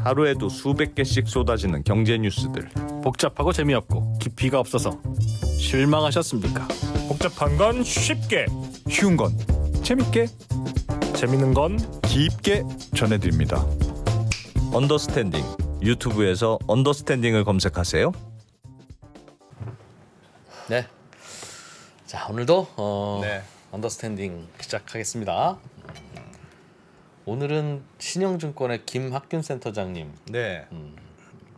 하루에도 수백 개씩 쏟아지는 경제 뉴스들. 복잡하고 재미없고 깊이가 없어서 실망하셨습니까? 복잡한 건 쉽게, 쉬운 건 재밌게, 재밌는 건 깊게 전해드립니다. 언더스탠딩. 유튜브에서 언더스탠딩을 검색하세요. 네. 자, 오늘도 네. 언더스탠딩 시작하겠습니다. 오늘은 신영증권의 김학균 센터장님. 네.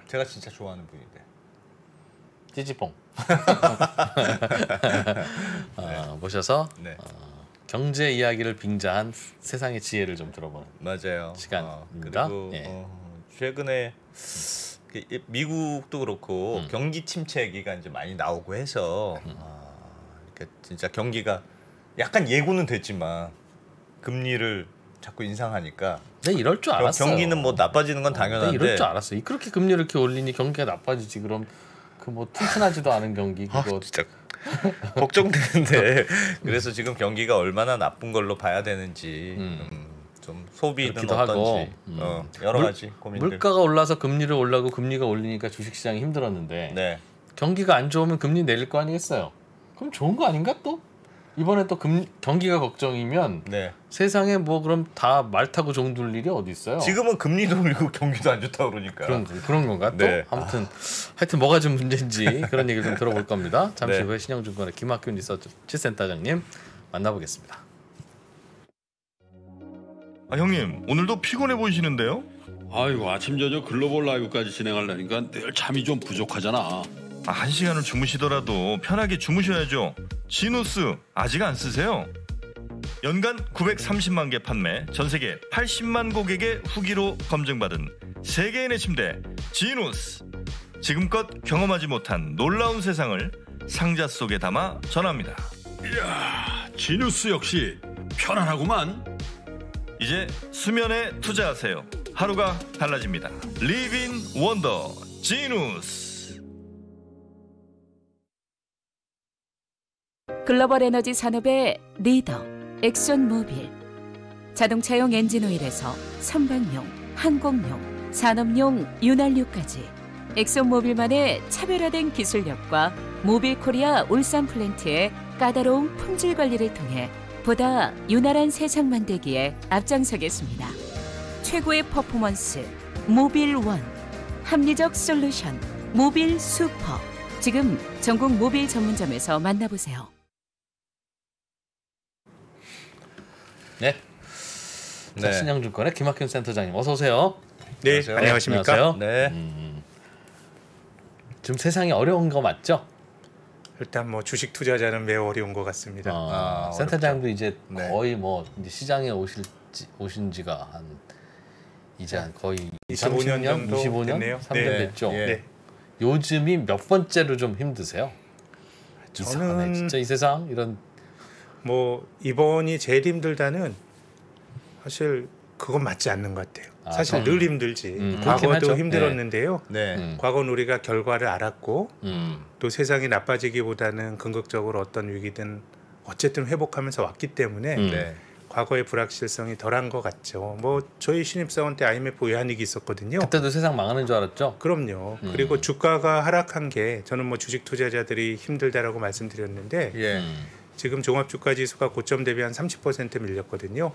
제가 진짜 좋아하는 분인데. 찌찌뽕. 모셔서 네. 경제 이야기를 빙자한 세상의 지혜를 좀 들어보는 맞아요. 시간입니다. 그리고 예. 최근에 미국도 그렇고 경기 침체 얘기가 이제 많이 나오고 해서 그러니까 진짜 경기가 약간 예고는 됐지만 금리를 자꾸 인상하니까 네, 이럴 줄 알았어요. 경기는 뭐 나빠지는 건 당연한데 이럴 줄 알았어요. 그렇게 금리를 이렇게 올리니 경기가 나빠지지. 그럼 그 뭐 튼튼하지도 않은 경기 그거 진짜 걱정되는데 그래서 지금 경기가 얼마나 나쁜 걸로 봐야 되는지 좀 소비는 어떤지 여러 가지 고민들. 물가가 올라서 금리를 올라고 금리가 올리니까 주식시장이 힘들었는데 네. 경기가 안 좋으면 금리 내릴 거 아니겠어요? 그럼 좋은 거 아닌가 또? 이번에 또 경기가 걱정이면 네. 세상에 뭐 그럼 다 말 타고 종둘 일이 어디 있어요? 지금은 금리도 올리고 경기도 안 좋다고 그러니까. 그런 건가 또? 네. 하여튼 뭐가 좀 문제인지 그런 얘기를 좀 들어볼 겁니다. 잠시 네. 후에 신영증권의 김학균 리서치 센터장님 만나보겠습니다. 형님 오늘도 피곤해 보이시는데요? 아이고 아침 저녁 글로벌 라이브까지 진행하려니까 늘 잠이 좀 부족하잖아. 한 시간을 주무시더라도 편하게 주무셔야죠. 지누스 아직 안 쓰세요? 연간 930만 개 판매, 전세계 80만 고객의 후기로 검증받은 세계인의 침대 지누스. 지금껏 경험하지 못한 놀라운 세상을 상자 속에 담아 전합니다. 이야 지누스 역시 편안하구만. 이제 수면에 투자하세요. 하루가 달라집니다. Live in Wonder 지누스. 글로벌 에너지 산업의 리더 엑손모빌. 자동차용 엔진오일에서 선박용, 항공용, 산업용 윤활유까지 엑손모빌만의 차별화된 기술력과 모빌코리아 울산 플랜트의 까다로운 품질 관리를 통해 보다 윤활한 세상 만들기에 앞장서겠습니다. 최고의 퍼포먼스 모빌원, 합리적 솔루션 모빌 슈퍼. 지금 전국 모빌 전문점에서 만나보세요. 네. 자, 신영증권의 김학균 센터장님 어서 오세요. 네, 안녕하십니까? 안녕하세요. 네. 지금 세상이 어려운 거 맞죠? 일단 뭐 주식 투자자는 매우 어려운 것 같습니다. 센터장도 이제 네. 거의 뭐 이제 시장에 오신 지가 한 거의 25년 정도 25년? 됐네요. 3년 네. 됐죠. 예. 네. 요즘이 몇 번째로 좀 힘드세요? 이상하네 진짜 이 세상 이런. 뭐 이번이 제일 힘들다는 사실 그건 맞지 않는 것 같아요. 사실 늘 힘들지. 과거도 하죠. 힘들었는데요. 네. 과거는 우리가 결과를 알았고 또 세상이 나빠지기보다는 궁극적으로 어떤 위기든 어쨌든 회복하면서 왔기 때문에 네. 과거의 불확실성이 덜한 것 같죠. 뭐 저희 신입사원 때 IMF 외환위기 있었거든요. 그때도 세상 망하는 줄 알았죠? 그럼요. 그리고 주가가 하락한 게 저는 뭐 주식 투자자들이 힘들다라고 말씀드렸는데 예. 지금 종합주가지수가 고점 대비 한 30% 밀렸거든요.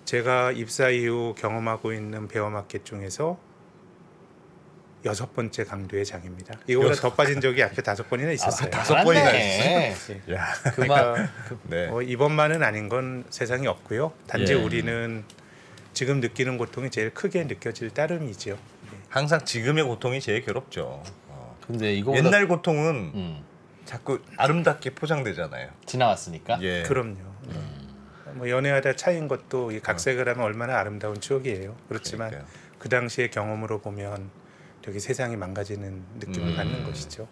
제가 입사 이후 경험하고 있는 베어마켓 중에서 6번째 강도의 장입니다. 이거보다 더 빠진 적이 앞에 5번이나 있었어요. 5번이나 있어요. 그러니까 네. 이번만은 아닌 건 세상에 없고요. 단지 우리는 지금 느끼는 고통이 제일 크게 느껴질 따름이죠. 항상 지금의 고통이 제일 괴롭죠. 근데 이거보다 옛날 고통은 자꾸 아름답게 포장되잖아요. 지나왔으니까. 예. 그럼요. 뭐 연애하다 차인 것도 이 각색을 하면 얼마나 아름다운 추억이에요. 그렇지만 그러니까요. 그 당시의 경험으로 보면 되게 세상이 망가지는 느낌을 받는 것이죠.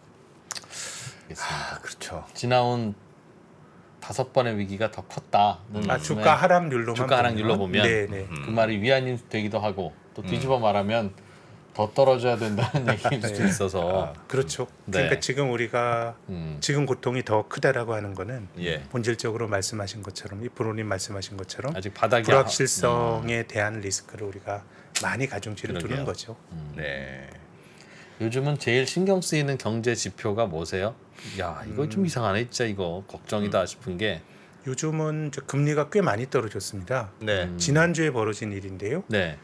알겠습니다. 그렇죠. 지나온 5번의 위기가 더 컸다. 주가 하락률로만 주가 하락률로 보면 네네. 그 말이 위안이 되기도 하고 또 뒤집어 말하면 더 떨어져야 된다는 얘기일 수도 있어서. 그렇죠. 네. 그러니까 지금 우리가 지금 고통이 더 크다라고 하는 거는 예. 본질적으로 말씀하신 것처럼 이 프로님 말씀하신 것처럼 아직 바닥이 불확실성에 대한 리스크를 우리가 많이 가중치를 그러게요. 두는 거죠. 네. 요즘은 제일 신경 쓰이는 경제 지표가 뭐세요? 야, 이거 좀 이상하네. 진짜 이거 걱정이다 싶은 게. 요즘은 금리가 꽤 많이 떨어졌습니다. 네. 지난주에 벌어진 일인데요. 네.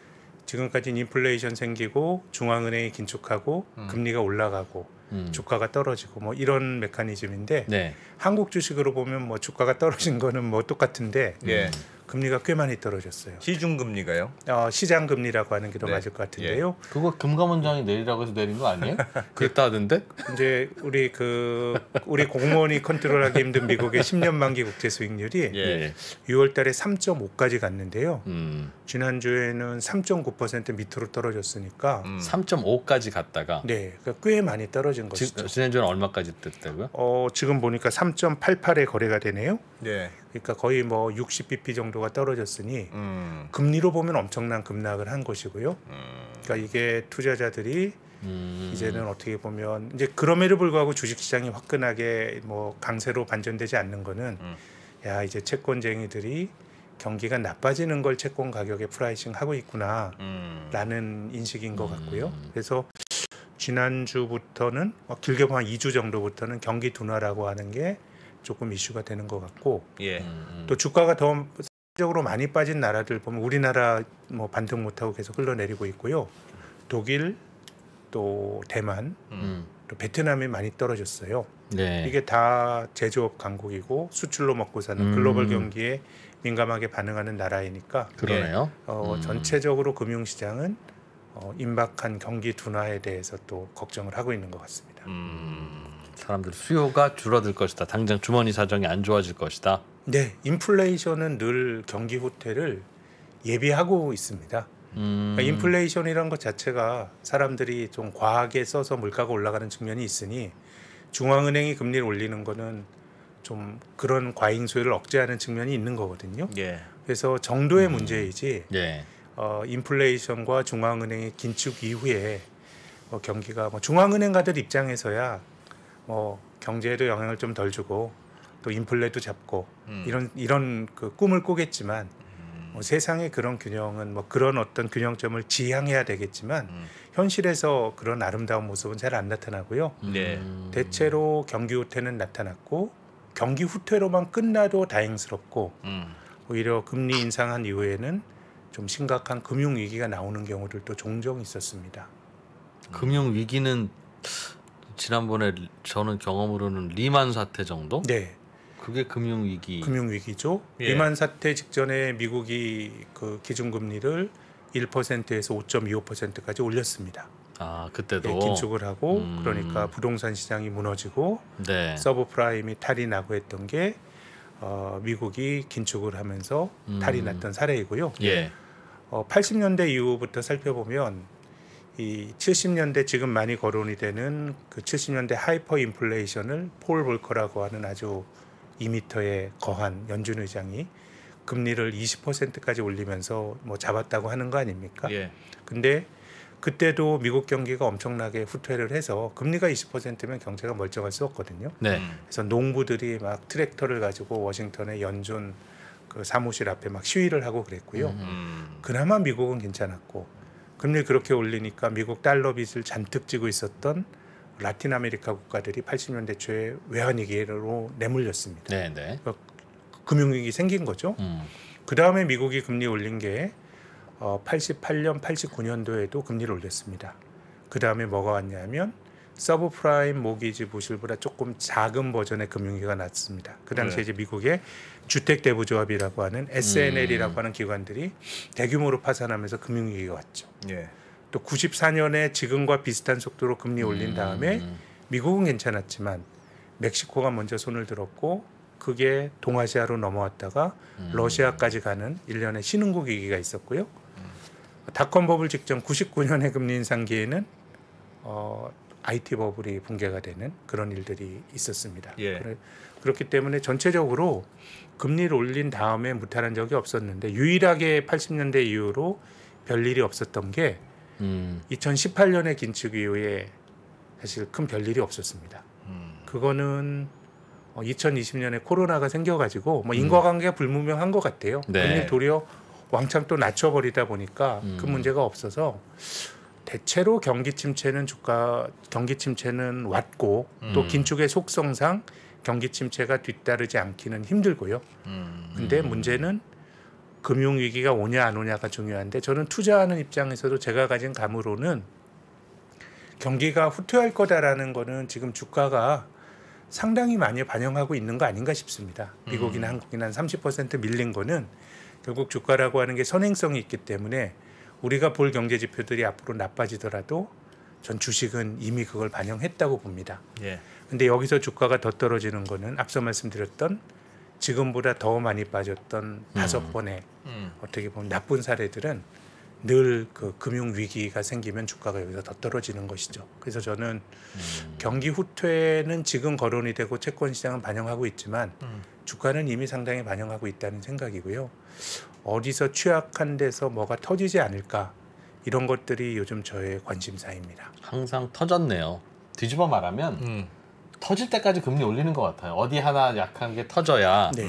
지금까지는 인플레이션 생기고 중앙은행이 긴축하고 금리가 올라가고 주가가 떨어지고 뭐 이런 메커니즘인데 네. 한국 주식으로 보면 뭐 주가가 떨어진 거는 뭐 똑같은데 예. 금리가 꽤 많이 떨어졌어요. 시중 금리가요? 시장 금리라고 하는 게 더 네. 맞을 것 같은데요. 그거 금감원장이 내리라고 해서 내린 거 아니에요? 그랬다 하던데? 이제 우리 공무원이 컨트롤하기 힘든 미국의 10년 만기 국채 수익률이 예. 6월달에 3.5까지 갔는데요. 음. 지난주에는 3.9% 밑으로 떨어졌으니까 3.5까지 갔다가 네, 그러니까 꽤 많이 떨어진 것이죠. 지난주에는 얼마까지 됐다고요? 지금 보니까 3.88에 거래가 되네요. 네. 그러니까 거의 뭐 60bp 정도가 떨어졌으니 금리로 보면 엄청난 급락을 한 것이고요. 그러니까 이게 투자자들이 이제는 어떻게 보면 이제 그럼에도 불구하고 주식시장이 화끈하게 뭐 강세로 반전되지 않는 거는 야 이제 채권쟁이들이 경기가 나빠지는 걸 채권 가격에 프라이싱 하고 있구나라는 인식인 것 같고요. 그래서 지난주부터는 길게 보면 2주 정도부터는 경기 둔화라고 하는 게 조금 이슈가 되는 것 같고 예. 또 주가가 더 적으로 많이 빠진 나라들 보면 우리나라 뭐 반등 못하고 계속 흘러내리고 있고요. 독일 또 대만 또 베트남이 많이 떨어졌어요. 네. 이게 다 제조업 강국이고 수출로 먹고 사는 글로벌 경기에 민감하게 반응하는 나라이니까 그러네요. 전체적으로 금융시장은 임박한 경기 둔화에 대해서 또 걱정을 하고 있는 것 같습니다. 사람들 수요가 줄어들 것이다. 당장 주머니 사정이 안 좋아질 것이다. 네, 인플레이션은 늘 경기 후퇴를 예비하고 있습니다. 그러니까 인플레이션이라는 것 자체가 사람들이 좀 과하게 써서 물가가 올라가는 측면이 있으니 중앙은행이 금리를 올리는 거는 좀 그런 과잉 수요를 억제하는 측면이 있는 거거든요. 예. 그래서 정도의 문제이지 예. 인플레이션과 중앙은행의 긴축 이후에 경기가 뭐 중앙은행가들 입장에서야 뭐 경제에도 영향을 좀 덜 주고 또 인플레도 잡고 이런 그 꿈을 꾸겠지만 세상의 그런 균형은 뭐 그런 어떤 균형점을 지향해야 되겠지만 현실에서 그런 아름다운 모습은 잘 안 나타나고요. 네. 대체로 경기 후퇴는 나타났고 경기 후퇴로만 끝나도 다행스럽고 오히려 금리 인상한 이후에는 좀 심각한 금융 위기가 나오는 경우들도 종종 있었습니다. 금융 위기는 지난번에 저는 경험으로는 리만 사태 정도? 네. 그게 금융 위기. 금융 위기죠. 예. 리만 사태 직전에 미국이 그 기준금리를 1%에서 5.25%까지 올렸습니다. 아, 그때도 네, 긴축을 하고 그러니까 부동산 시장이 무너지고 네. 서브프라임이 탈이 나고 했던 게 미국이 긴축을 하면서 탈이 났던 사례이고요. 예. 80년대 이후부터 살펴보면 이 70년대 지금 많이 거론이 되는 그 70년대 하이퍼 인플레이션을 폴 볼커라고 하는 아주 2m의 거한 연준 의장이 금리를 20%까지 올리면서 뭐 잡았다고 하는 거 아닙니까? 예. 근데 그때도 미국 경기가 엄청나게 후퇴를 해서 금리가 20%면 경제가 멀쩡할 수 없거든요. 네. 그래서 농부들이 막 트랙터를 가지고 워싱턴의 연준 그 사무실 앞에 막 시위를 하고 그랬고요. 그나마 미국은 괜찮았고 금리 그렇게 올리니까 미국 달러 빚을 잔뜩 지고 있었던 라틴 아메리카 국가들이 80년대 초에 외환위기로 내몰렸습니다. 네, 네. 금융위기 생긴 거죠. 그 다음에 미국이 금리 올린 게 88년, 89년도에도 금리를 올렸습니다. 그 다음에 뭐가 왔냐면 서브프라임 모기지 부실보다 조금 작은 버전의 금융위기가 났습니다. 그 당시에 이제 미국의 주택대부조합이라고 하는 SNL이라고 하는 기관들이 대규모로 파산하면서 금융위기가 왔죠. 예. 또 94년에 지금과 비슷한 속도로 금리 올린 다음에 미국은 괜찮았지만 멕시코가 먼저 손을 들었고 그게 동아시아로 넘어왔다가 러시아까지 가는 일련의 신흥국 위기가 있었고요. 닷컴 버블 직전 99년의 금리 인상기에는 IT 버블이 붕괴가 되는 그런 일들이 있었습니다. 예. 그렇기 때문에 전체적으로 금리를 올린 다음에 무탈한 적이 없었는데 유일하게 80년대 이후로 별일이 없었던 게 2018년에 긴축 이후에 사실 큰 별일이 없었습니다. 그거는 2020년에 코로나가 생겨가지고 뭐 인과관계가 불분명한 것 같아요. 네. 금리 도리어 왕창 또 낮춰버리다 보니까 그 문제가 없어서 대체로 경기 침체는 왔고 또 긴축의 속성상 경기 침체가 뒤따르지 않기는 힘들고요. 근데 문제는 금융 위기가 오냐 안 오냐가 중요한데 저는 투자하는 입장에서도 제가 가진 감으로는 경기가 후퇴할 거다라는 거는 지금 주가가 상당히 많이 반영하고 있는 거 아닌가 싶습니다. 미국이나 한국이나 한 30% 밀린 거는 결국 주가라고 하는 게 선행성이 있기 때문에 우리가 볼 경제 지표들이 앞으로 나빠지더라도 전 주식은 이미 그걸 반영했다고 봅니다. 근데 여기서 주가가 더 떨어지는 거는 앞서 말씀드렸던 지금보다 더 많이 빠졌던 5번의 어떻게 보면 나쁜 사례들은 늘 그 금융 위기가 생기면 주가가 여기서 더 떨어지는 것이죠. 그래서 저는 경기 후퇴는 지금 거론이 되고 채권 시장은 반영하고 있지만 주가는 이미 상당히 반영하고 있다는 생각이고요. 어디서 취약한 데서 뭐가 터지지 않을까 이런 것들이 요즘 저의 관심사입니다. 항상 터졌네요. 뒤집어 말하면 터질 때까지 금리 올리는 것 같아요. 어디 하나 약한 게 터져야 네.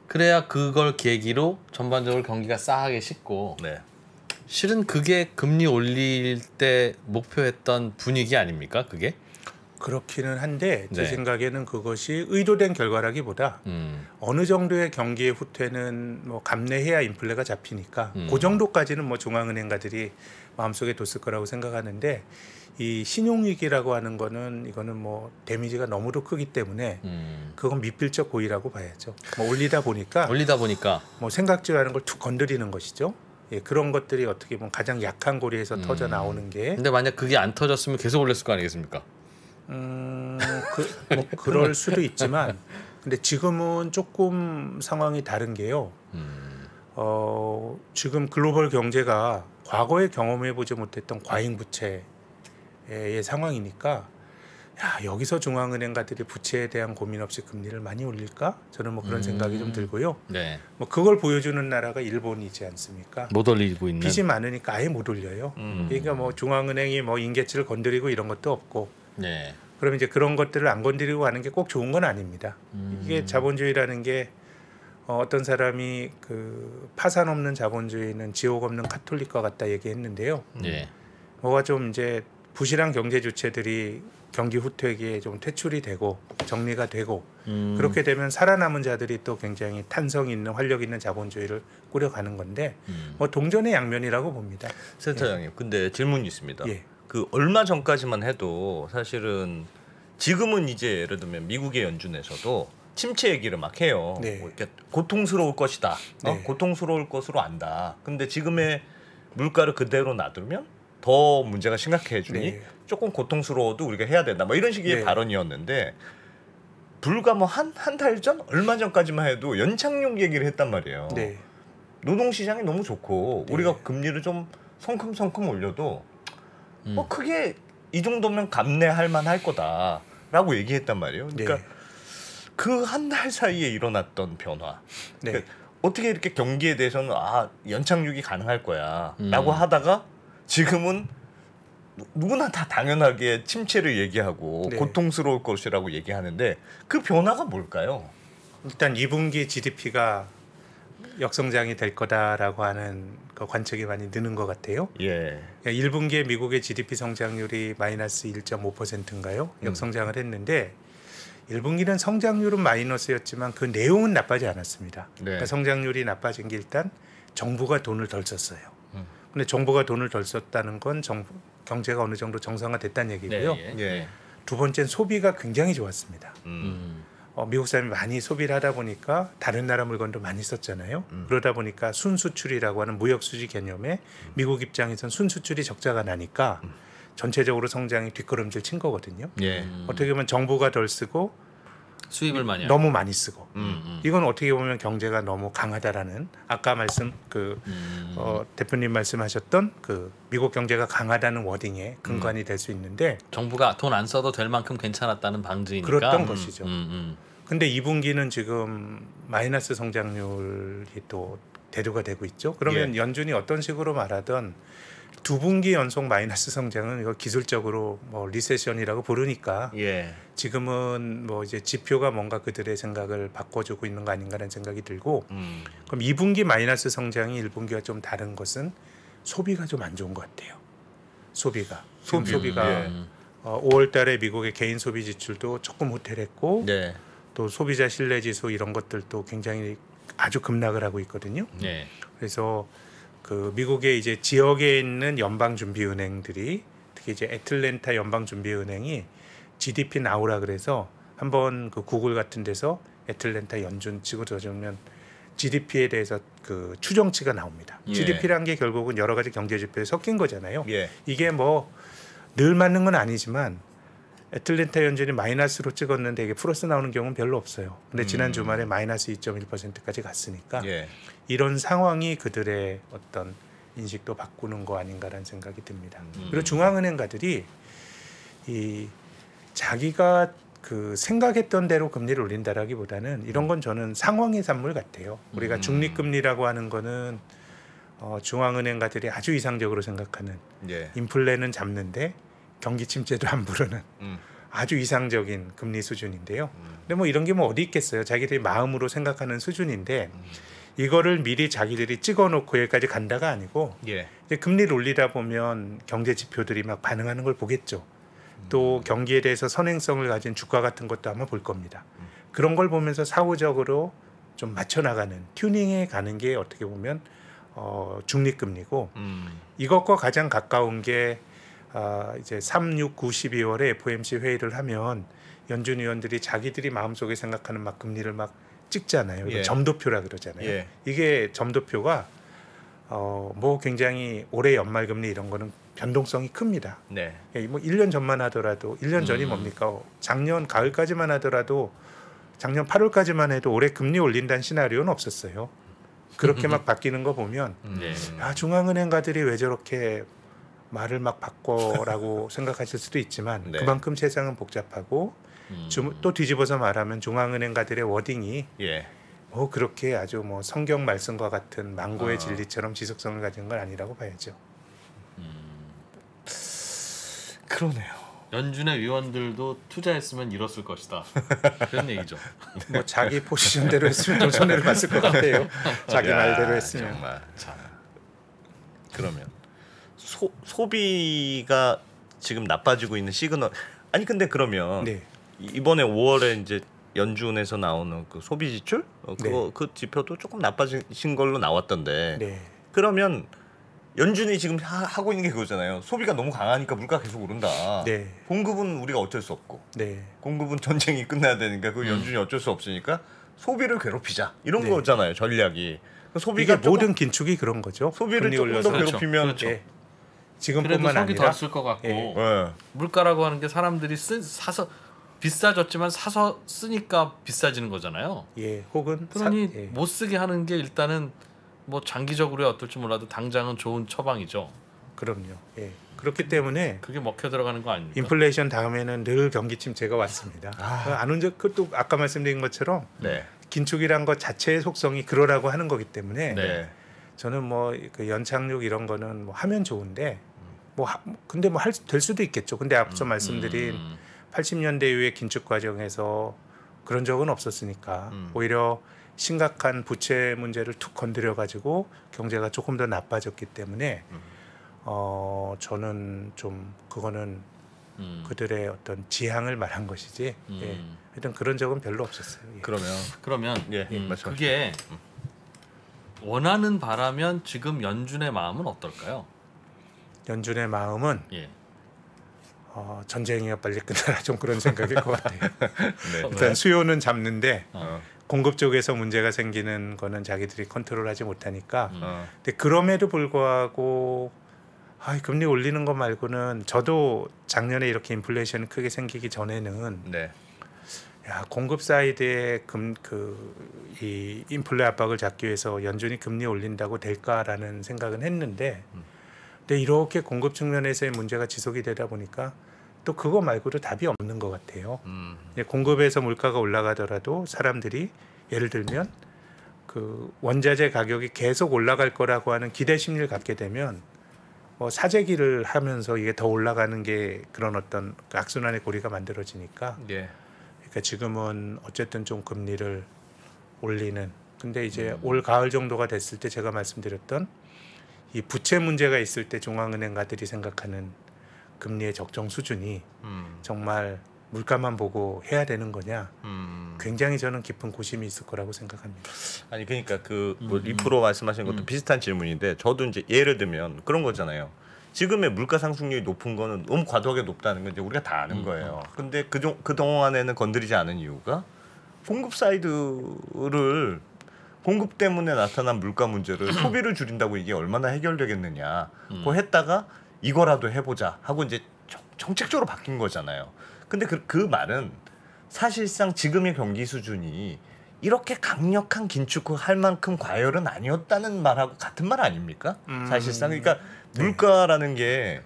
그래야 그걸 계기로 전반적으로 경기가 싸하게 식고 실은 그게 금리 올릴 때 목표했던 분위기 아닙니까? 그게? 그렇기는 한데 제 네. 생각에는 그것이 의도된 결과라기보다 어느 정도의 경기의 후퇴는 뭐 감내해야 인플레가 잡히니까 그 정도까지는 뭐 중앙은행가들이 마음속에 뒀을 거라고 생각하는데 이 신용위기라고 하는 거는 이거는 뭐 데미지가 너무도 크기 때문에 그건 미필적 고의라고 봐야죠. 뭐 올리다 보니까 뭐 생각지어하는 걸 툭 건드리는 것이죠. 예, 그런 것들이 어떻게 보면 가장 약한 고리에서 터져 나오는 게. 근데 만약 그게 안 터졌으면 계속 올렸을 거 아니겠습니까? 뭐 그럴 수도 있지만, 근데 지금은 조금 상황이 다른 게요. 지금 글로벌 경제가 과거에 경험해보지 못했던 과잉 부채의 상황이니까. 야, 여기서 중앙은행가들이 부채에 대한 고민 없이 금리를 많이 올릴까? 저는 뭐 그런 생각이 좀 들고요. 네. 뭐 그걸 보여주는 나라가 일본이지 않습니까? 못 올리고 있는. 빚이 많으니까 아예 못 올려요. 그러니까 뭐 중앙은행이 뭐 인계치를 건드리고 이런 것도 없고. 네. 그러면 이제 그런 것들을 안 건드리고 하는 게 꼭 좋은 건 아닙니다. 이게 자본주의라는 게 어떤 사람이 그 파산 없는 자본주의는 지옥 없는 카톨릭과 같다 얘기했는데요. 네. 뭐가 좀 이제 부실한 경제 주체들이 경기 후퇴기에 좀 퇴출이 되고 정리가 되고 그렇게 되면 살아남은 자들이 또 굉장히 탄성 있는 활력 있는 자본주의를 꾸려가는 건데 뭐 동전의 양면이라고 봅니다. 센터장님, 근데 질문이 있습니다. 예. 그 얼마 전까지만 해도 사실은 지금은 이제 예를 들면 미국의 연준에서도 침체 얘기를 막 해요. 네. 뭐 이렇게 고통스러울 것이다. 네. 고통스러울 것으로 안다. 근데 지금의 물가를 그대로 놔두면 더 문제가 심각해지니 네. 조금 고통스러워도 우리가 해야 된다. 뭐 이런 식의 네. 발언이었는데 불과 뭐 한 달 전, 얼마 전까지만 해도 연착륙 얘기를 했단 말이에요. 네. 노동시장이 너무 좋고 네. 우리가 금리를 좀 성큼성큼 올려도 뭐 크게 이 정도면 감내할 만할 거다라고 얘기했단 말이에요. 그러니까 네. 그 한 달 사이에 일어났던 변화. 네. 그러니까 어떻게 이렇게 경기에 대해서는 연착륙이 가능할 거야라고 하다가 지금은 누구나 다 당연하게 침체를 얘기하고 네. 고통스러울 것이라고 얘기하는데 그 변화가 뭘까요? 일단 2분기 GDP가 역성장이 될 거다라고 하는 그 관측이 많이 느는 것 같아요. 예. 1분기에 미국의 GDP 성장률이 마이너스 1.5%인가요? 역성장을 했는데 1분기는 성장률은 마이너스였지만 그 내용은 나빠지 않았습니다. 네. 그러니까 성장률이 나빠진 게 일단 정부가 돈을 덜 썼어요. 근데 정부가 돈을 덜 썼다는 건 경제가 어느 정도 정상화됐다는 얘기고요. 예. 두 번째는 소비가 굉장히 좋았습니다. 미국 사람이 많이 소비를 하다 보니까 다른 나라 물건도 많이 썼잖아요. 그러다 보니까 순수출이라고 하는 무역수지 개념에 미국 입장에선 순수출이 적자가 나니까 전체적으로 성장이 뒷걸음질 친 거거든요. 예. 어떻게 보면 정부가 덜 쓰고 수입을 많이 하고. 너무 많이 쓰고 이건 어떻게 보면 경제가 너무 강하다라는 아까 말씀 대표님 말씀하셨던 그 미국 경제가 강하다는 워딩에 근간이 될 수 있는데 정부가 돈 안 써도 될 만큼 괜찮았다는 방증이니까 그랬던 것이죠. 근데 2분기는 지금 마이너스 성장률이 또 대두가 되고 있죠. 그러면 연준이 어떤 식으로 말하던 2분기 연속 마이너스 성장은 이거 기술적으로 뭐 리세션이라고 부르니까 지금은 뭐 이제 지표가 뭔가 그들의 생각을 바꿔주고 있는 거 아닌가라는 생각이 들고 그럼 2분기 마이너스 성장이 1분기와 좀 다른 것은 소비가 좀 안 좋은 것 같아요. 소비가 5월 달에 미국의 개인 소비 지출도 조금 후퇴했고 또 소비자 신뢰 지수 이런 것들도 굉장히 아주 급락을 하고 있거든요. 그래서 그 미국의 이제 지역에 있는 연방준비은행들이 특히 이제 애틀랜타 연방준비은행이 GDP 나오라 그래서 한번 그 구글 같은 데서 애틀랜타 연준 찍어주면 GDP에 대해서 그 추정치가 나옵니다. GDP란 게 결국은 여러 가지 경제 지표에 섞인 거잖아요. 이게 뭐 늘 맞는 건 아니지만 애틀랜타 연준이 마이너스로 찍었는데 이게 플러스 나오는 경우는 별로 없어요. 근데 지난 주말에 마이너스 2.1%까지 갔으니까 이런 상황이 그들의 어떤 인식도 바꾸는 거 아닌가라는 생각이 듭니다. 그리고 중앙은행가들이 이 자기가 그 생각했던 대로 금리를 올린다라기보다는 이런 건 저는 상황의 산물 같아요. 우리가 중립금리라고 하는 거는 중앙은행가들이 아주 이상적으로 생각하는 인플레는 잡는데 경기 침체도 안 부르는 아주 이상적인 금리 수준인데요. 근데 뭐 이런 게 뭐 어디 있겠어요. 자기들이 마음으로 생각하는 수준인데 이거를 미리 자기들이 찍어놓고 여기까지 간다가 아니고 이제 금리를 올리다 보면 경제 지표들이 막 반응하는 걸 보겠죠. 또 경기에 대해서 선행성을 가진 주가 같은 것도 아마 볼 겁니다. 그런 걸 보면서 사후적으로 좀 맞춰나가는 튜닝해 가는 게 어떻게 보면 중립금리고 이것과 가장 가까운 게 이제 3, 6, 9, 12월에 FOMC 회의를 하면 연준 위원들이 자기들이 마음속에 생각하는 막 금리를 막 찍잖아요. 점도표라 그러잖아요. 이게 점도표가 뭐 굉장히 올해 연말 금리 이런 거는 변동성이 큽니다. 뭐 1년 전만 하더라도 1년 전이 뭡니까? 작년 가을까지만 하더라도 작년 8월까지만 해도 올해 금리 올린다는 시나리오는 없었어요. 그렇게 막 바뀌는 거 보면 중앙은행가들이 왜 저렇게 말을 막 바꿔라고 생각하실 수도 있지만 그만큼 세상은 복잡하고 또 뒤집어서 말하면 중앙은행가들의 워딩이 뭐 그렇게 아주 뭐 성경 말씀과 같은 망고의 진리처럼 지속성을 가진 건 아니라고 봐야죠. 그러네요. 연준의 위원들도 투자했으면 이뤘을 것이다. 그런 얘기죠. 뭐 자기 포지션대로 했으면 좀 손해를 봤을 것 같아요. 자기 말대로 했으면. 정말. 자, 그러면 소비가 지금 나빠지고 있는 시그널. 아니 근데 그러면 이번에 5월에 이제 연준에서 나오는 그 소비 지출 그 지표도 조금 나빠진 걸로 나왔던데. 그러면 연준이 지금 하고 있는 게 그거잖아요. 소비가 너무 강하니까 물가 계속 오른다. 공급은 우리가 어쩔 수 없고. 공급은 전쟁이 끝나야 되니까 그 연준이 어쩔 수 없으니까 소비를 괴롭히자. 이런 거잖아요. 전략이. 소비가 모든 긴축이 그런 거죠. 소비를 조금 더 괴롭히면 지금뿐만 아니라 더 쓸 것 같고 물가라고 하는 게 사람들이 사서 비싸졌지만 사서 쓰니까 비싸지는 거잖아요. 혹은 그러니 못 쓰게 하는 게 일단은 뭐 장기적으로 어떨지 몰라도 당장은 좋은 처방이죠. 그럼요. 그렇기 때문에 그게 먹혀 들어가는 거 아닙니까? 인플레이션 다음에는 늘 경기 침체가 왔습니다. 안 온 적 그것도 아까 말씀드린 것처럼 긴축이란 것 자체의 속성이 그러라고 하는 거기 때문에 저는 뭐 그 연착륙 이런 거는 뭐 하면 좋은데 근데 뭐 될 수도 있겠죠. 근데 앞서 말씀드린 80년대 이후의 긴축 과정에서 그런 적은 없었으니까 오히려 심각한 부채 문제를 툭 건드려 가지고 경제가 조금 더 나빠졌기 때문에 저는 좀 그거는 그들의 어떤 지향을 말한 것이지 하여튼 그런 적은 별로 없었어요. 그러면 그게 원하는 바라면 지금 연준의 마음은 어떨까요? 연준의 마음은 전쟁이 빨리 끝나라 좀 그런 생각일 것 같아요. 일단 수요는 잡는데 공급 쪽에서 문제가 생기는 거는 자기들이 컨트롤하지 못하니까. 근데 그럼에도 불구하고 금리 올리는 거 말고는 저도 작년에 이렇게 인플레이션이 크게 생기기 전에는 공급 사이드에 이 인플레 압박을 잡기 위해서 연준이 금리 올린다고 될까라는 생각은 했는데 근데 이렇게 공급 측면에서의 문제가 지속이 되다 보니까 또 그거 말고도 답이 없는 것 같아요. 공급에서 물가가 올라가더라도 사람들이 예를 들면 그 원자재 가격이 계속 올라갈 거라고 하는 기대 심리를 갖게 되면 사재기를 하면서 이게 더 올라가는 게 그런 어떤 악순환의 고리가 만들어지니까 예. 그러니까 지금은 어쨌든 좀 금리를 올리는 근데 이제 올 가을 정도가 됐을 때 제가 말씀드렸던 이 부채 문제가 있을 때 중앙은행가들이 생각하는 금리의 적정 수준이 정말 물가만 보고 해야 되는 거냐 굉장히 저는 깊은 고심이 있을 거라고 생각합니다. 아니 그러니까 뭐 리프로 말씀하신 것도 비슷한 질문인데 저도 이제 예를 들면 그런 거잖아요. 지금의 물가 상승률이 높은 거는 너무 과도하게 높다는 건 이제 우리가 다 아는 거예요. 근데 그 동안에는 건드리지 않은 이유가 공급 사이드를 공급 때문에 나타난 물가 문제를 소비를 줄인다고 이게 얼마나 해결되겠느냐. 그거 했다가 이거라도 해보자 하고 이제 정책적으로 바뀐 거잖아요. 근데 그 말은 사실상 지금의 경기 수준이 이렇게 강력한 긴축을 할 만큼 과열은 아니었다는 말하고 같은 말 아닙니까? 사실상 그러니까 물가라는 게